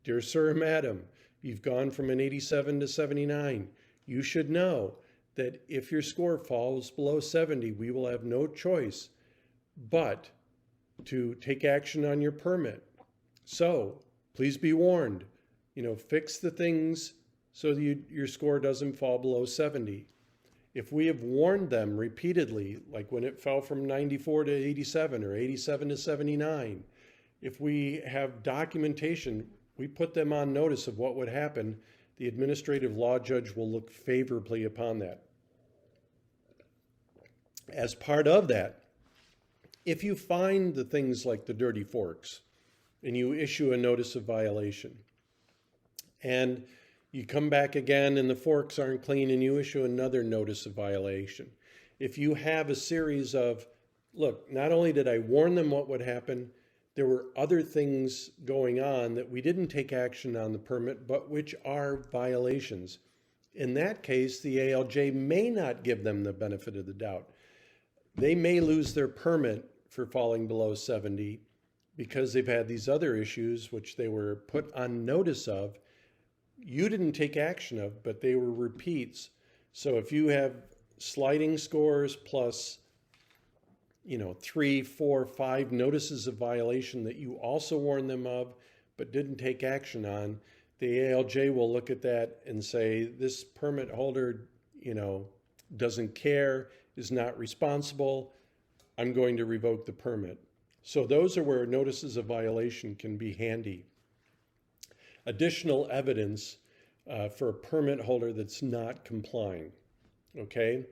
dear sir or madam, you've gone from an 87 to 79. You should know that if your score falls below 70, we will have no choice but to take action on your permit. So please be warned, fix the things so that your score doesn't fall below 70. If we have warned them repeatedly, like when it fell from 94 to 87 or 87 to 79, if we have documentation, we put them on notice of what would happen, the administrative law judge will look favorably upon that. As part of that, If you find the things like the dirty forks and you issue a notice of violation, and you come back again and the forks aren't clean and you issue another notice of violation. If you have a series of, look, not only did I warn them what would happen, there were other things going on that we didn't take action on the permit, but which are violations. In that case, the ALJ may not give them the benefit of the doubt. They may lose their permit for falling below 70 because they've had these other issues which they were put on notice of. You didn't take action of, but they were repeats. So if you have sliding scores plus 3, 4, 5 notices of violation that you also warned them of but didn't take action on, the ALJ will look at that and say, this permit holder, doesn't care, is not responsible, I'm going to revoke the permit. So those are where notices of violation can be handy. Additional evidence for a permit holder that's not complying, okay?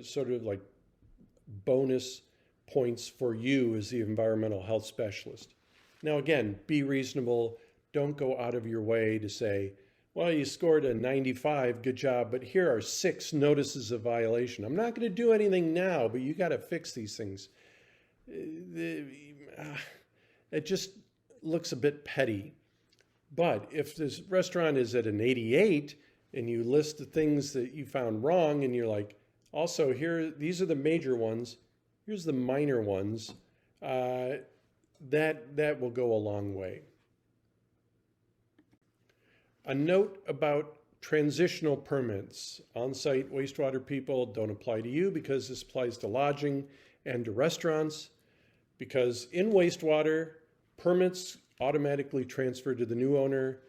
Sort of like bonus points for you as the environmental health specialist. Now again, be reasonable. Don't go out of your way to say, well, you scored a 95, good job, but here are 6 notices of violation. I'm not going to do anything now, but you got to fix these things. It just looks a bit petty. But if this restaurant is at an 88 and you list the things that you found wrong and you're like, also here, these are the major ones, here's the minor ones, that will go a long way. A note about transitional permits. On-site wastewater people don't apply to you because this applies to lodging and to restaurants. Because in wastewater, permits automatically transfer to the new owner.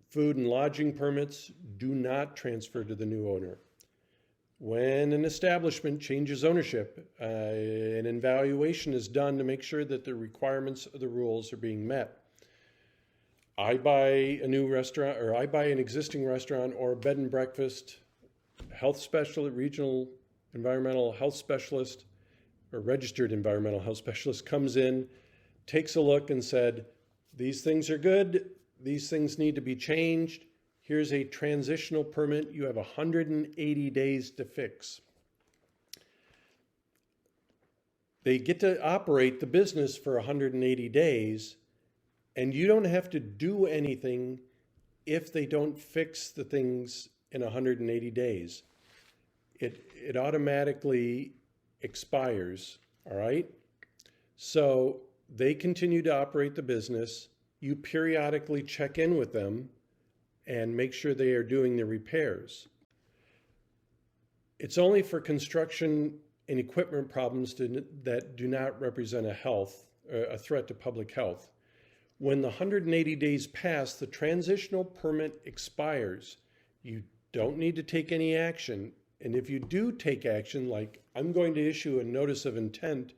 Food and lodging permits do not transfer to the new owner. When an establishment changes ownership, an evaluation is done to make sure that the requirements of the rules are being met. I buy a new restaurant, or I buy an existing restaurant or a bed and breakfast, health specialist, regional environmental health specialist, or registered environmental health specialist comes in, takes a look and said, these things are good, these things need to be changed, here's a transitional permit, you have 180 days to fix. They get to operate the business for 180 days, and you don't have to do anything if they don't fix the things in 180 days. It automatically expires, all right? So they continue to operate the business. You periodically check in with them and make sure they are doing the repairs. It's only for construction and equipment problems that do not represent a threat to public health. When the 180 days pass, the transitional permit expires. You don't need to take any action. And if you do take action, like I'm going to issue a notice of intent,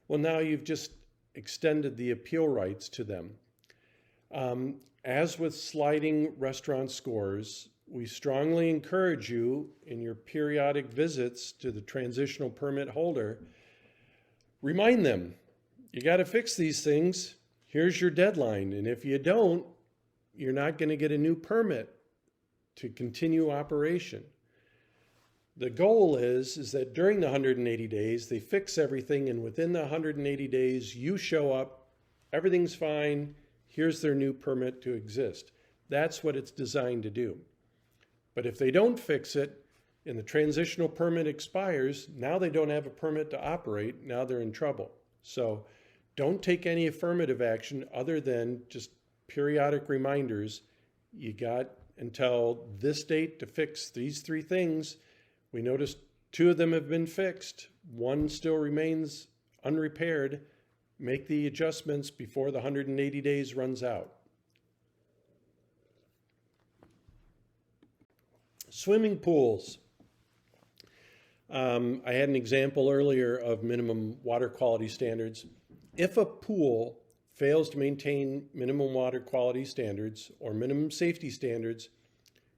well, now you've just extended the appeal rights to them. As with sliding restaurant scores, we strongly encourage you in your periodic visits to the transitional permit holder, remind them, you got to fix these things. Here's your deadline. And if you don't, you're not going to get a new permit to continue operation. The goal is that during the 180 days, they fix everything, and within the 180 days, you show up, everything's fine, here's their new permit to exist. That's what it's designed to do. But if they don't fix it, and the transitional permit expires, now they don't have a permit to operate, now they're in trouble. So don't take any affirmative action other than just periodic reminders. You got until this date to fix these 3 things. We noticed 2 of them have been fixed. 1 still remains unrepaired. Make the adjustments before the 180 days runs out. Swimming pools. I had an example earlier of minimum water quality standards. If a pool fails to maintain minimum water quality standards or minimum safety standards,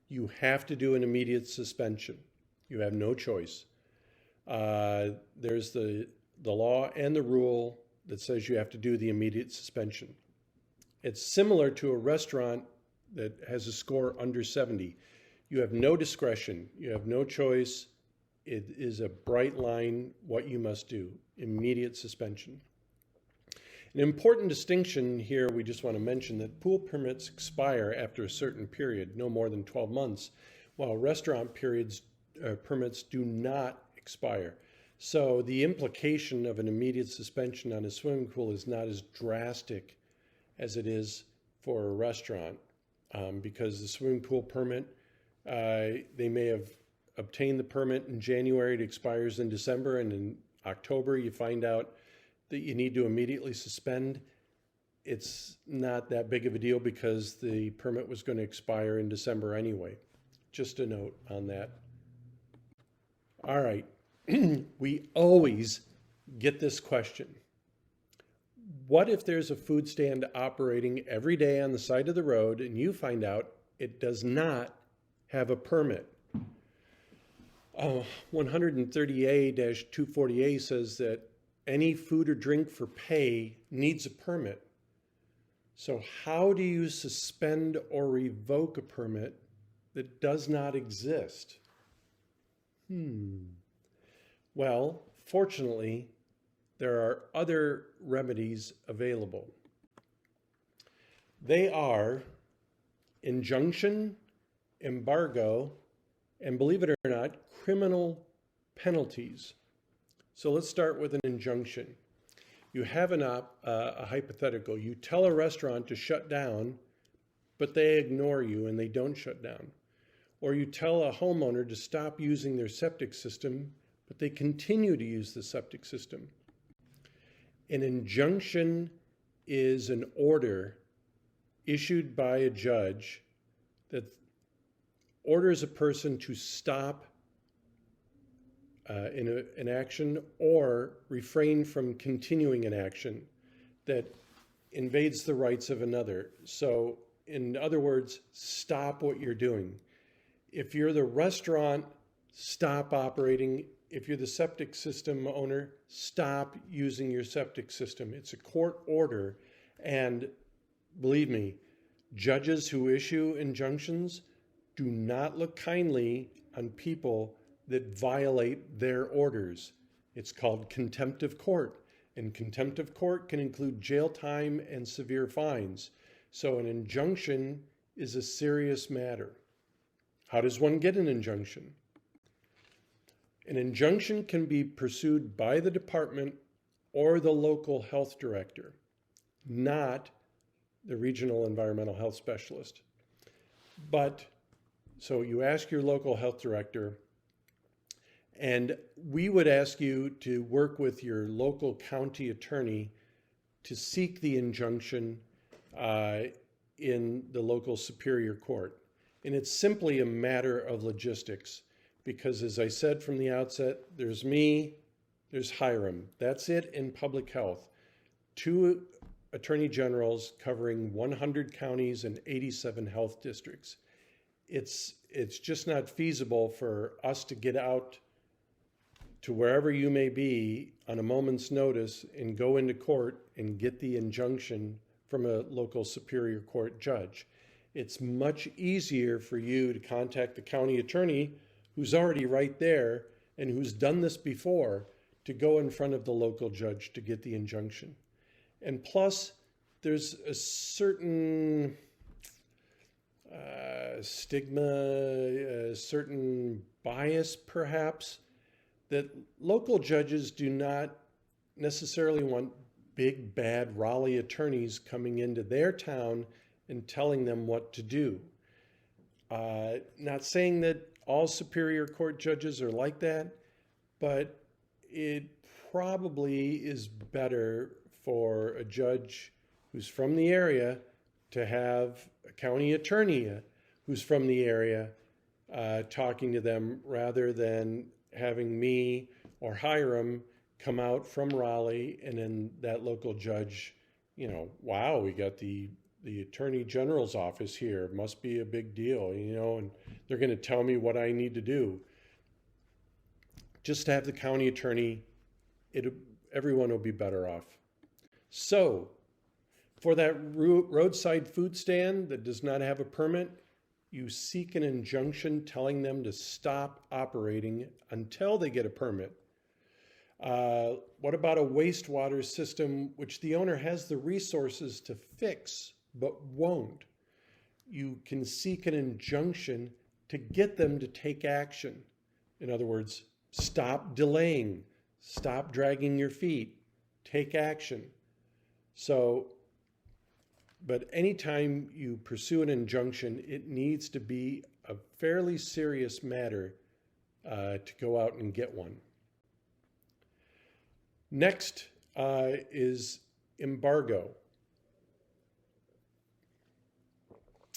you have to do an immediate suspension. You have no choice. There's the the law and the rule that says you have to do the immediate suspension. It's similar to a restaurant that has a score under 70. You have no discretion, you have no choice. It is a bright line what you must do, immediate suspension. An important distinction here, we just want to mention that pool permits expire after a certain period, no more than 12 months, while restaurant permits do not expire. So the implication of an immediate suspension on a swimming pool is not as drastic as it is for a restaurant, because the swimming pool permit, they may have obtained the permit in January, it expires in December, and in October you find out that you need to immediately suspend. It's not that big of a deal because the permit was going to expire in December anyway. Just a note on that. All right, we always get this question. What if there's a food stand operating every day on the side of the road and you find out it does not have a permit? 130A-240A says that any food or drink for pay needs a permit. So how do you suspend or revoke a permit that does not exist? Well, fortunately, there are other remedies available. They are injunction, embargo, and believe it or not, criminal penalties. So let's start with an injunction. You have a hypothetical. You tell a restaurant to shut down, but they ignore you and they don't shut down. Or you tell a homeowner to stop using their septic system, but they continue to use the septic system. An injunction is an order issued by a judge that orders a person to stop an action or refrain from continuing an action that invades the rights of another. So, in other words, stop what you're doing. If you're the restaurant, stop operating. If you're the septic system owner, stop using your septic system. It's a court order, and believe me, judges who issue injunctions do not look kindly on people that violate their orders. It's called contempt of court, and contempt of court can include jail time and severe fines. So an injunction is a serious matter. How does one get an injunction? An injunction can be pursued by the department or the local health director, not the regional environmental health specialist. So you ask your local health director, and we would ask you to work with your local county attorney to seek the injunction in the local superior court. And it's simply a matter of logistics because, as I said from the outset, there's me, there's Hiram. That's it in public health. 2 attorney generals covering 100 counties and 87 health districts. It's just not feasible for us to get out to wherever you may be on a moment's notice and go into court and get the injunction from a local superior court judge. It's much easier for you to contact the county attorney who's already right there and who's done this before to go in front of the local judge to get the injunction. And plus, there's a certain stigma, a certain bias perhaps, that local judges do not necessarily want big, bad Raleigh attorneys coming into their town and telling them what to do. Not saying that all superior court judges are like that, but it probably is better for a judge who's from the area to have a county attorney who's from the area talking to them rather than having me or Hiram come out from Raleigh and then that local judge, wow, we got the Attorney General's office here. Must be a big deal, and they're going to tell me what I need to do. Just have the county attorney. everyone will be better off. So, for that roadside food stand that does not have a permit, you seek an injunction telling them to stop operating until they get a permit. What about a wastewater system which the owner has the resources to fix but won't? You can seek an injunction to get them to take action. In other words, stop delaying, stop dragging your feet, take action. So, but anytime you pursue an injunction, it needs to be a fairly serious matter to go out and get one. Next is embargo.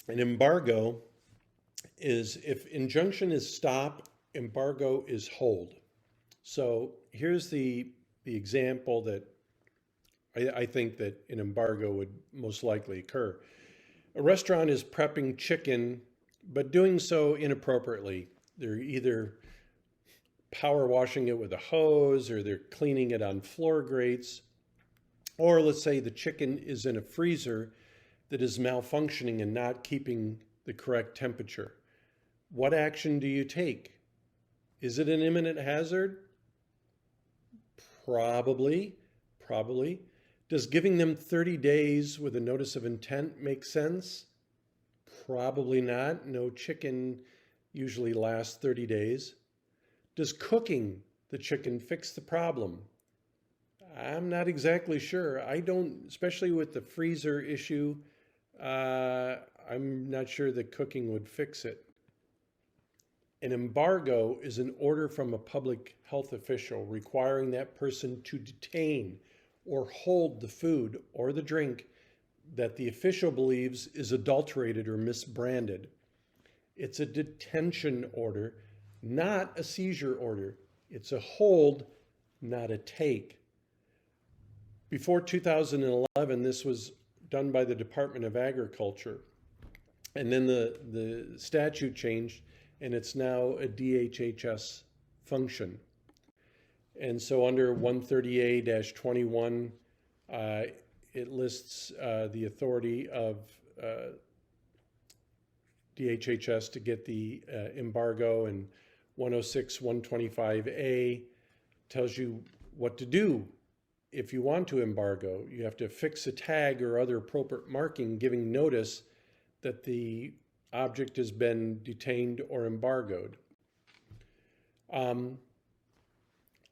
An embargo is if injunction is stop, embargo is hold. So here's the example that I think that an embargo would most likely occur. A restaurant is prepping chicken, but doing so inappropriately. They're either power washing it with a hose, or they're cleaning it on floor grates. Or let's say the chicken is in a freezer that is malfunctioning and not keeping the correct temperature. What action do you take? Is it an imminent hazard? Probably. Does giving them 30 days with a notice of intent make sense? Probably not. No chicken usually lasts 30 days. Does cooking the chicken fix the problem? I'm not exactly sure. I don't, especially with the freezer issue, I'm not sure that cooking would fix it. An embargo is an order from a public health official requiring that person to detain or hold the food or the drink that the official believes is adulterated or misbranded. It's a detention order, not a seizure order. It's a hold, not a take. Before 2011, this was done by the Department of Agriculture. And then the statute changed, and it's now a DHHS function. And so under 130A-21, it lists the authority of DHHS to get the embargo, and 106-125A tells you what to do if you want to embargo. You have to affix a tag or other appropriate marking giving notice that the object has been detained or embargoed.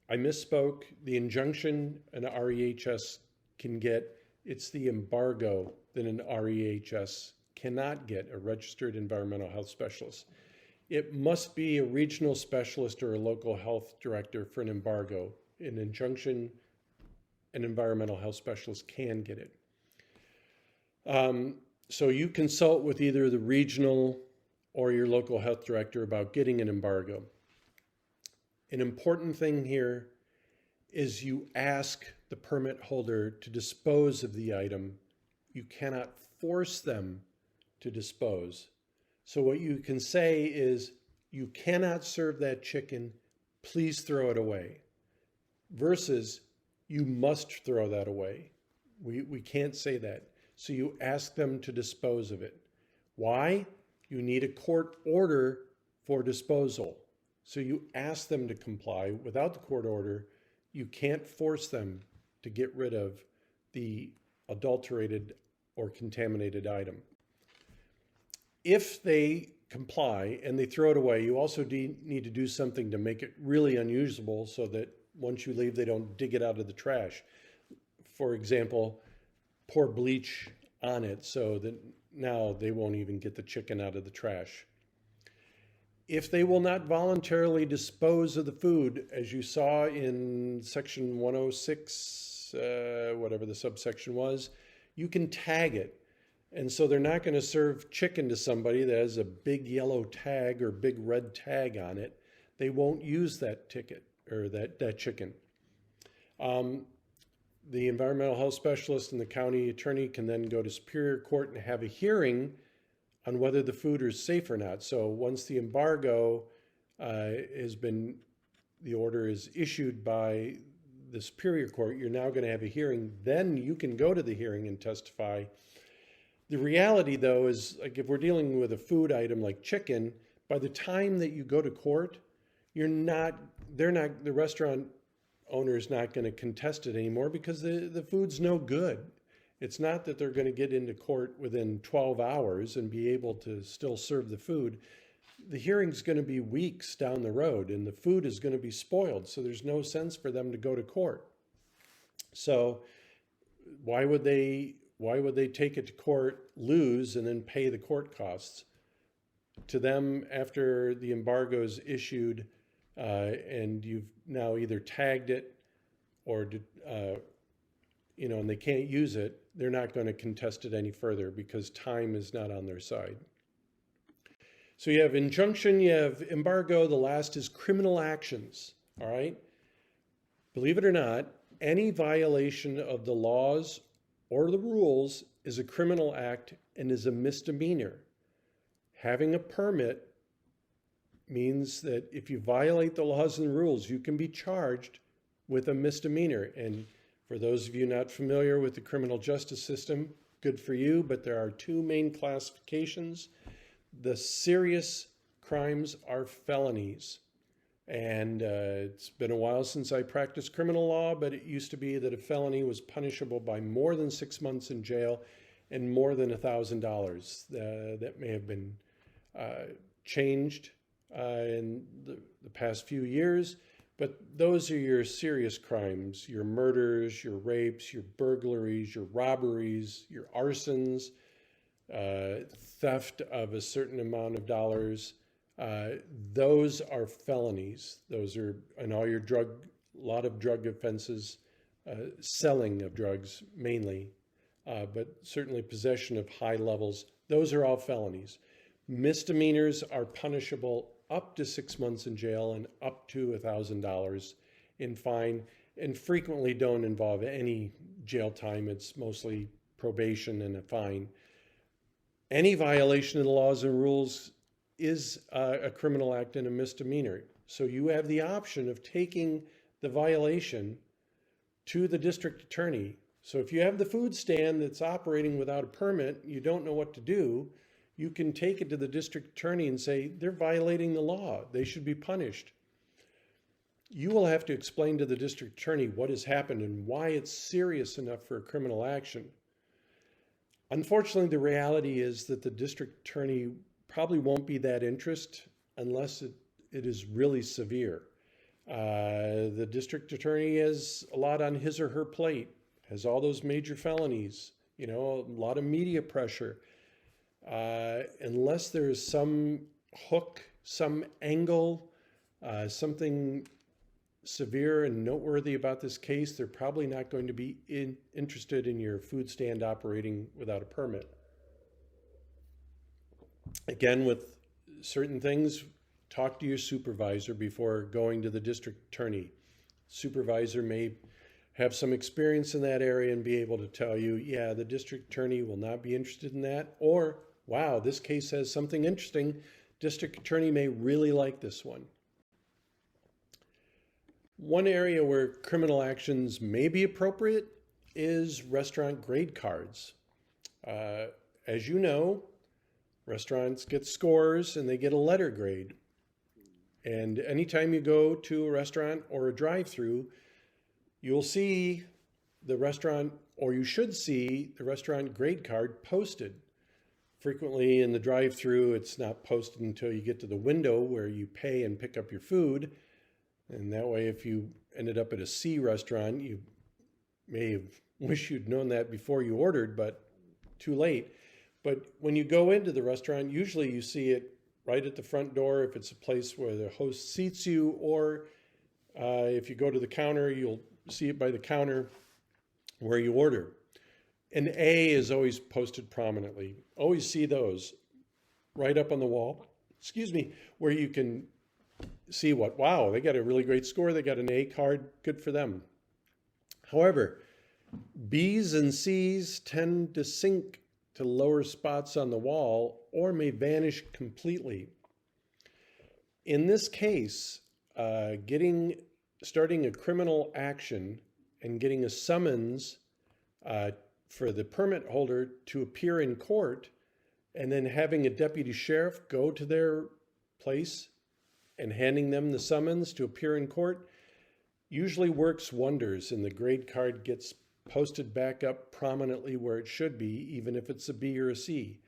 I misspoke. The injunction an REHS can get, it's the embargo that an REHS cannot get, a registered environmental health specialist. It must be a regional specialist or a local health director for an embargo. An injunction, an environmental health specialist can get it. So you consult with either the regional or your local health director about getting an embargo. An important thing here is you ask the permit holder to dispose of the item. You cannot force them to dispose. So what you can say is, you cannot serve that chicken, please throw it away, versus you must throw that away. We can't say that. So you ask them to dispose of it. Why? You need a court order for disposal. So you ask them to comply. Without the court order, you can't force them to get rid of the adulterated or contaminated item. If they comply and they throw it away, you also need to do something to make it really unusable so that once you leave, they don't dig it out of the trash. For example, pour bleach on it so that now they won't even get the chicken out of the trash. If they will not voluntarily dispose of the food, as you saw in section 106, whatever the subsection was, you can tag it. And so they're not going to serve chicken to somebody that has a big yellow tag or big red tag on it. They won't use that ticket or that chicken. The environmental health specialist and the county attorney can then go to Superior Court and have a hearing on whether the food is safe or not. So once the embargo the order is issued by the Superior Court, you're now going to have a hearing. Then you can go to the hearing and testify. The reality, though, is like if we're dealing with a food item like chicken, by the time that you go to court, the restaurant owner is not going to contest it anymore because the food's no good. It's not that they're going to get into court within 12 hours and be able to still serve the food. The hearing's going to be weeks down the road and the food is going to be spoiled. So there's no sense for them to go to court. So why would they take it to court, lose, and then pay the court costs? To them, after the embargo is issued and you've now either tagged it or and they can't use it, they're not going to contest it any further because time is not on their side. So you have injunction, you have embargo, the last is criminal actions, all right? Believe it or not, any violation of the laws or the rules is a criminal act and is a misdemeanor. Having a permit means that if you violate the laws and rules, you can be charged with a misdemeanor. And for those of you not familiar with the criminal justice system, good for you, but there are two main classifications. The serious crimes are felonies. And it's been a while since I practiced criminal law, but it used to be that a felony was punishable by more than 6 months in jail and more than $1,000. That may have been changed in the past few years, but those are your serious crimes, your murders, your rapes, your burglaries, your robberies, your arsons, theft of a certain amount of dollars. Those are felonies. Those are, and all your a lot of drug offenses, selling of drugs mainly, but certainly possession of high levels. Those are all felonies. Misdemeanors are punishable up to 6 months in jail and up to $1,000 in fine, and frequently don't involve any jail time. It's mostly probation and a fine. Any violation of the laws and rules is a criminal act and a misdemeanor. So you have the option of taking the violation to the district attorney. So if you have the food stand that's operating without a permit, you don't know what to do, you can take it to the district attorney and say, they're violating the law. They should be punished. You will have to explain to the district attorney what has happened and why it's serious enough for a criminal action. Unfortunately, the reality is that the district attorney probably won't be that interested unless it is really severe. The district attorney has a lot on his or her plate, has all those major felonies, a lot of media pressure. Unless there's some hook, some angle, something severe and noteworthy about this case, they're probably not going to be interested in your food stand operating without a permit. Again, with certain things, talk to your supervisor before going to the district attorney. Supervisor may have some experience in that area and be able to tell you, yeah, the district attorney will not be interested in that, or, wow, this case has something interesting. District attorney may really like this one. One area where criminal actions may be appropriate is restaurant grade cards. As you know, restaurants get scores and they get a letter grade. And anytime you go to a restaurant or a drive-through, you'll see the restaurant, or you should see the restaurant grade card posted. Frequently in the drive-through, it's not posted until you get to the window where you pay and pick up your food. And that way, if you ended up at a C restaurant, you may have wished you'd known that before you ordered, but too late. But when you go into the restaurant, usually you see it right at the front door if it's a place where the host seats you, or if you go to the counter, you'll see it by the counter where you order. An A is always posted prominently. Always see those right up on the wall, where you can see wow, they got a really great score. They got an A card, good for them. However, B's and C's tend to sink to lower spots on the wall or may vanish completely. In this case, getting starting a criminal action and getting a summons for the permit holder to appear in court, and then having a deputy sheriff go to their place and handing them the summons to appear in court usually works wonders, and the grade card gets posted back up prominently where it should be, even if it's a B or a C.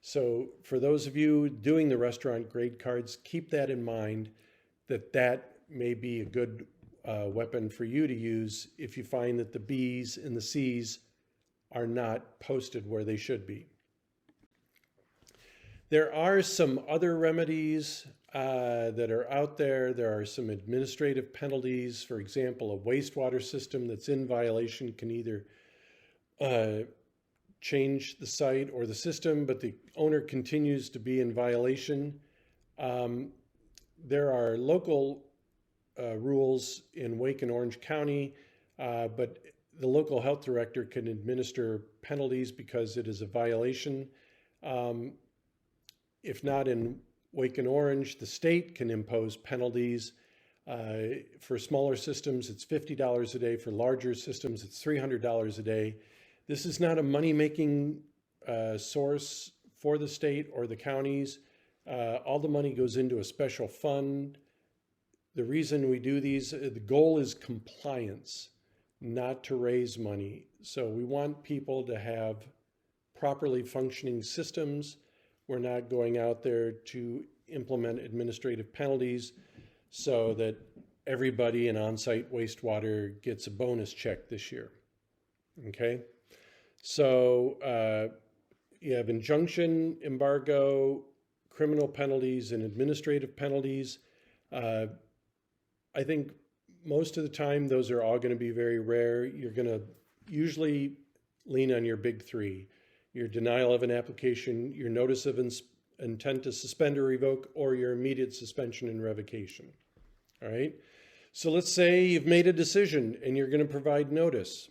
So for those of you doing the restaurant grade cards, keep that in mind, that may be a good weapon for you to use if you find that the B's and the C's are not posted where they should be. There are some other remedies that are out there. There are some administrative penalties. For example, a wastewater system that's in violation can either change the site or the system, but the owner continues to be in violation. There are local rules in Wake and Orange County, but the local health director can administer penalties because it is a violation. If not in Wake and Orange, the state can impose penalties. For smaller systems, it's $50 a day. For larger systems, it's $300 a day. This is not a money-making source for the state or the counties. All the money goes into a special fund. The reason we do these, the goal is compliance, not to raise money. So we want people to have properly functioning systems. We're not going out there to implement administrative penalties so that everybody in on-site wastewater gets a bonus check this year. Okay? So you have injunction, embargo, criminal penalties, and administrative penalties. I think most of the time those are all going to be very rare. You're going to usually lean on your big three: your denial of an application, your notice of intent to suspend or revoke, or your immediate suspension and revocation. All right? So let's say you've made a decision and you're going to provide notice.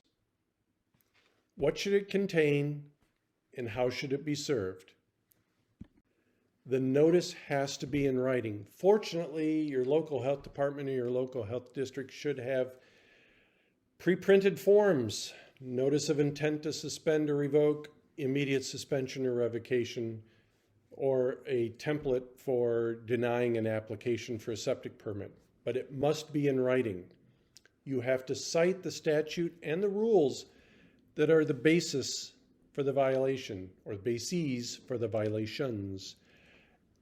What should it contain and how should it be served? The notice has to be in writing. Fortunately, your local health department or your local health district should have pre-printed forms: notice of intent to suspend or revoke, immediate suspension or revocation, or a template for denying an application for a septic permit. But it must be in writing. You have to cite the statute and the rules that are the basis for the violation, or bases for the violations.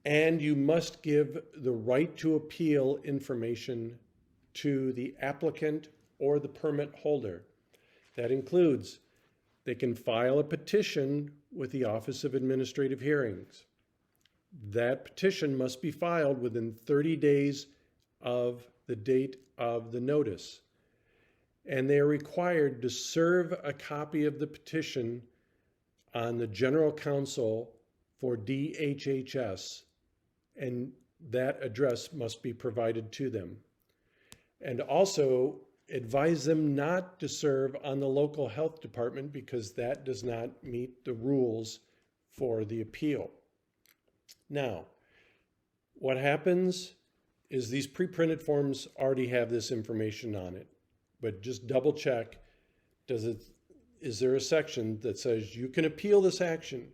And you must give the right to appeal information to the applicant or the permit holder. That includes, they can file a petition with the Office of Administrative Hearings. That petition must be filed within 30 days of the date of the notice. And they are required to serve a copy of the petition on the General Counsel for DHHS, and that address must be provided to them. And also advise them not to serve on the local health department because that does not meet the rules for the appeal. Now, what happens is these pre-printed forms already have this information on it, but just double check, is there a section that says you can appeal this action?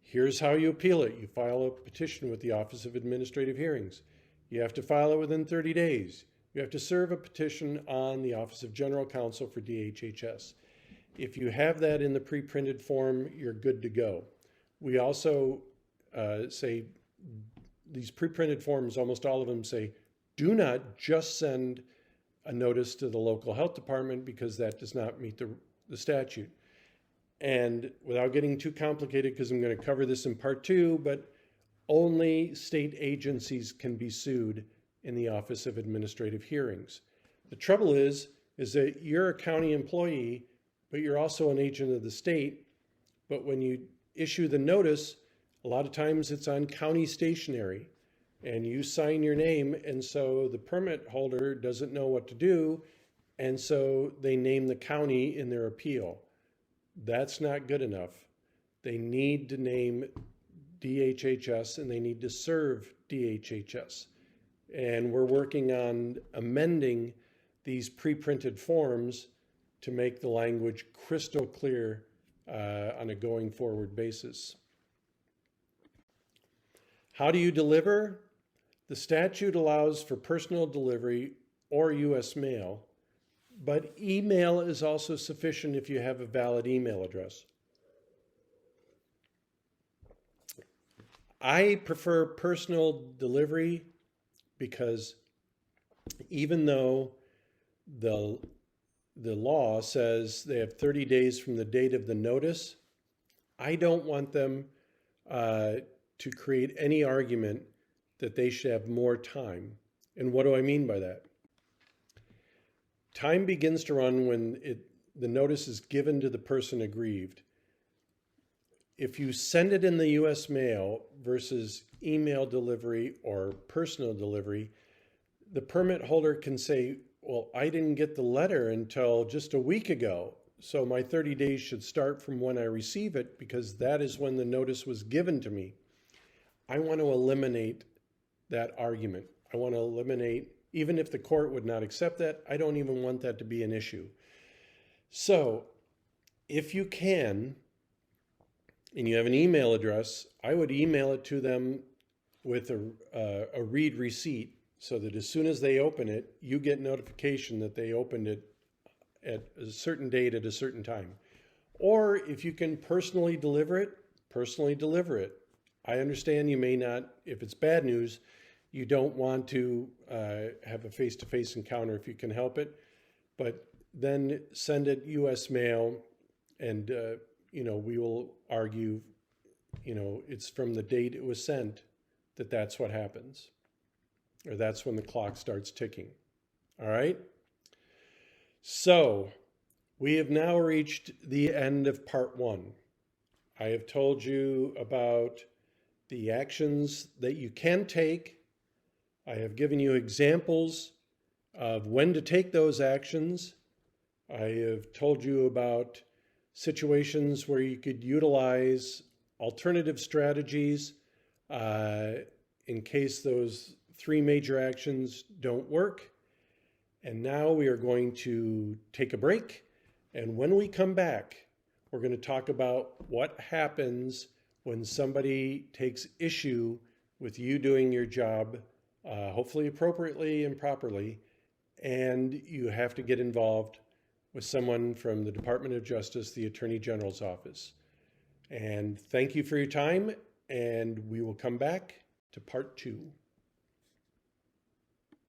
Here's how you appeal it. You file a petition with the Office of Administrative Hearings. You have to file it within 30 days. You have to serve a petition on the Office of General Counsel for DHHS. If you have that in the pre-printed form, you're good to go. We also say these pre-printed forms, almost all of them say, do not just send a notice to the local health department because that does not meet the statute. And without getting too complicated, because I'm going to cover this in part 2, but only state agencies can be sued in the Office of Administrative Hearings. The trouble is that you're a county employee, but you're also an agent of the state. But when you issue the notice, a lot of times it's on county stationery and you sign your name, and so the permit holder doesn't know what to do, and so they name the county in their appeal. That's not good enough. They need to name DHHS and they need to serve DHHS. And we're working on amending these pre-printed forms to make the language crystal clear on a going forward basis. How do you deliver? The statute allows for personal delivery or U.S. mail, but email is also sufficient if you have a valid email address. I prefer personal delivery because even though the law says they have 30 days from the date of the notice, I don't want them to create any argument that they should have more time. And what do I mean by that? Time begins to run when the notice is given to the person aggrieved. If you send it in the U.S. mail versus email delivery or personal delivery, the permit holder can say, well, I didn't get the letter until just a week ago, so my 30 days should start from when I receive it because that is when the notice was given to me. I want to eliminate that argument. I want to eliminate, even if the court would not accept that, I don't even want that to be an issue. So if you can, and you have an email address, I would email it to them with a read receipt so that as soon as they open it, you get notification that they opened it at a certain date at a certain time. Or if you can personally deliver it, personally deliver it. I understand you may not, if it's bad news, you don't want to have a face-to-face encounter if you can help it, but then send it U.S. mail and we will argue, it's from the date it was sent that's what happens, or that's when the clock starts ticking. All right? So we have now reached the end of part 1. I have told you about the actions that you can take. I have given you examples of when to take those actions. I have told you about situations where you could utilize alternative strategies in case those 3 major actions don't work. And now we are going to take a break. And when we come back, we're going to talk about what happens when somebody takes issue with you doing your job, hopefully appropriately and properly, and you have to get involved with someone from the Department of Justice, the Attorney General's office. And thank you for your time, and we will come back to part 2.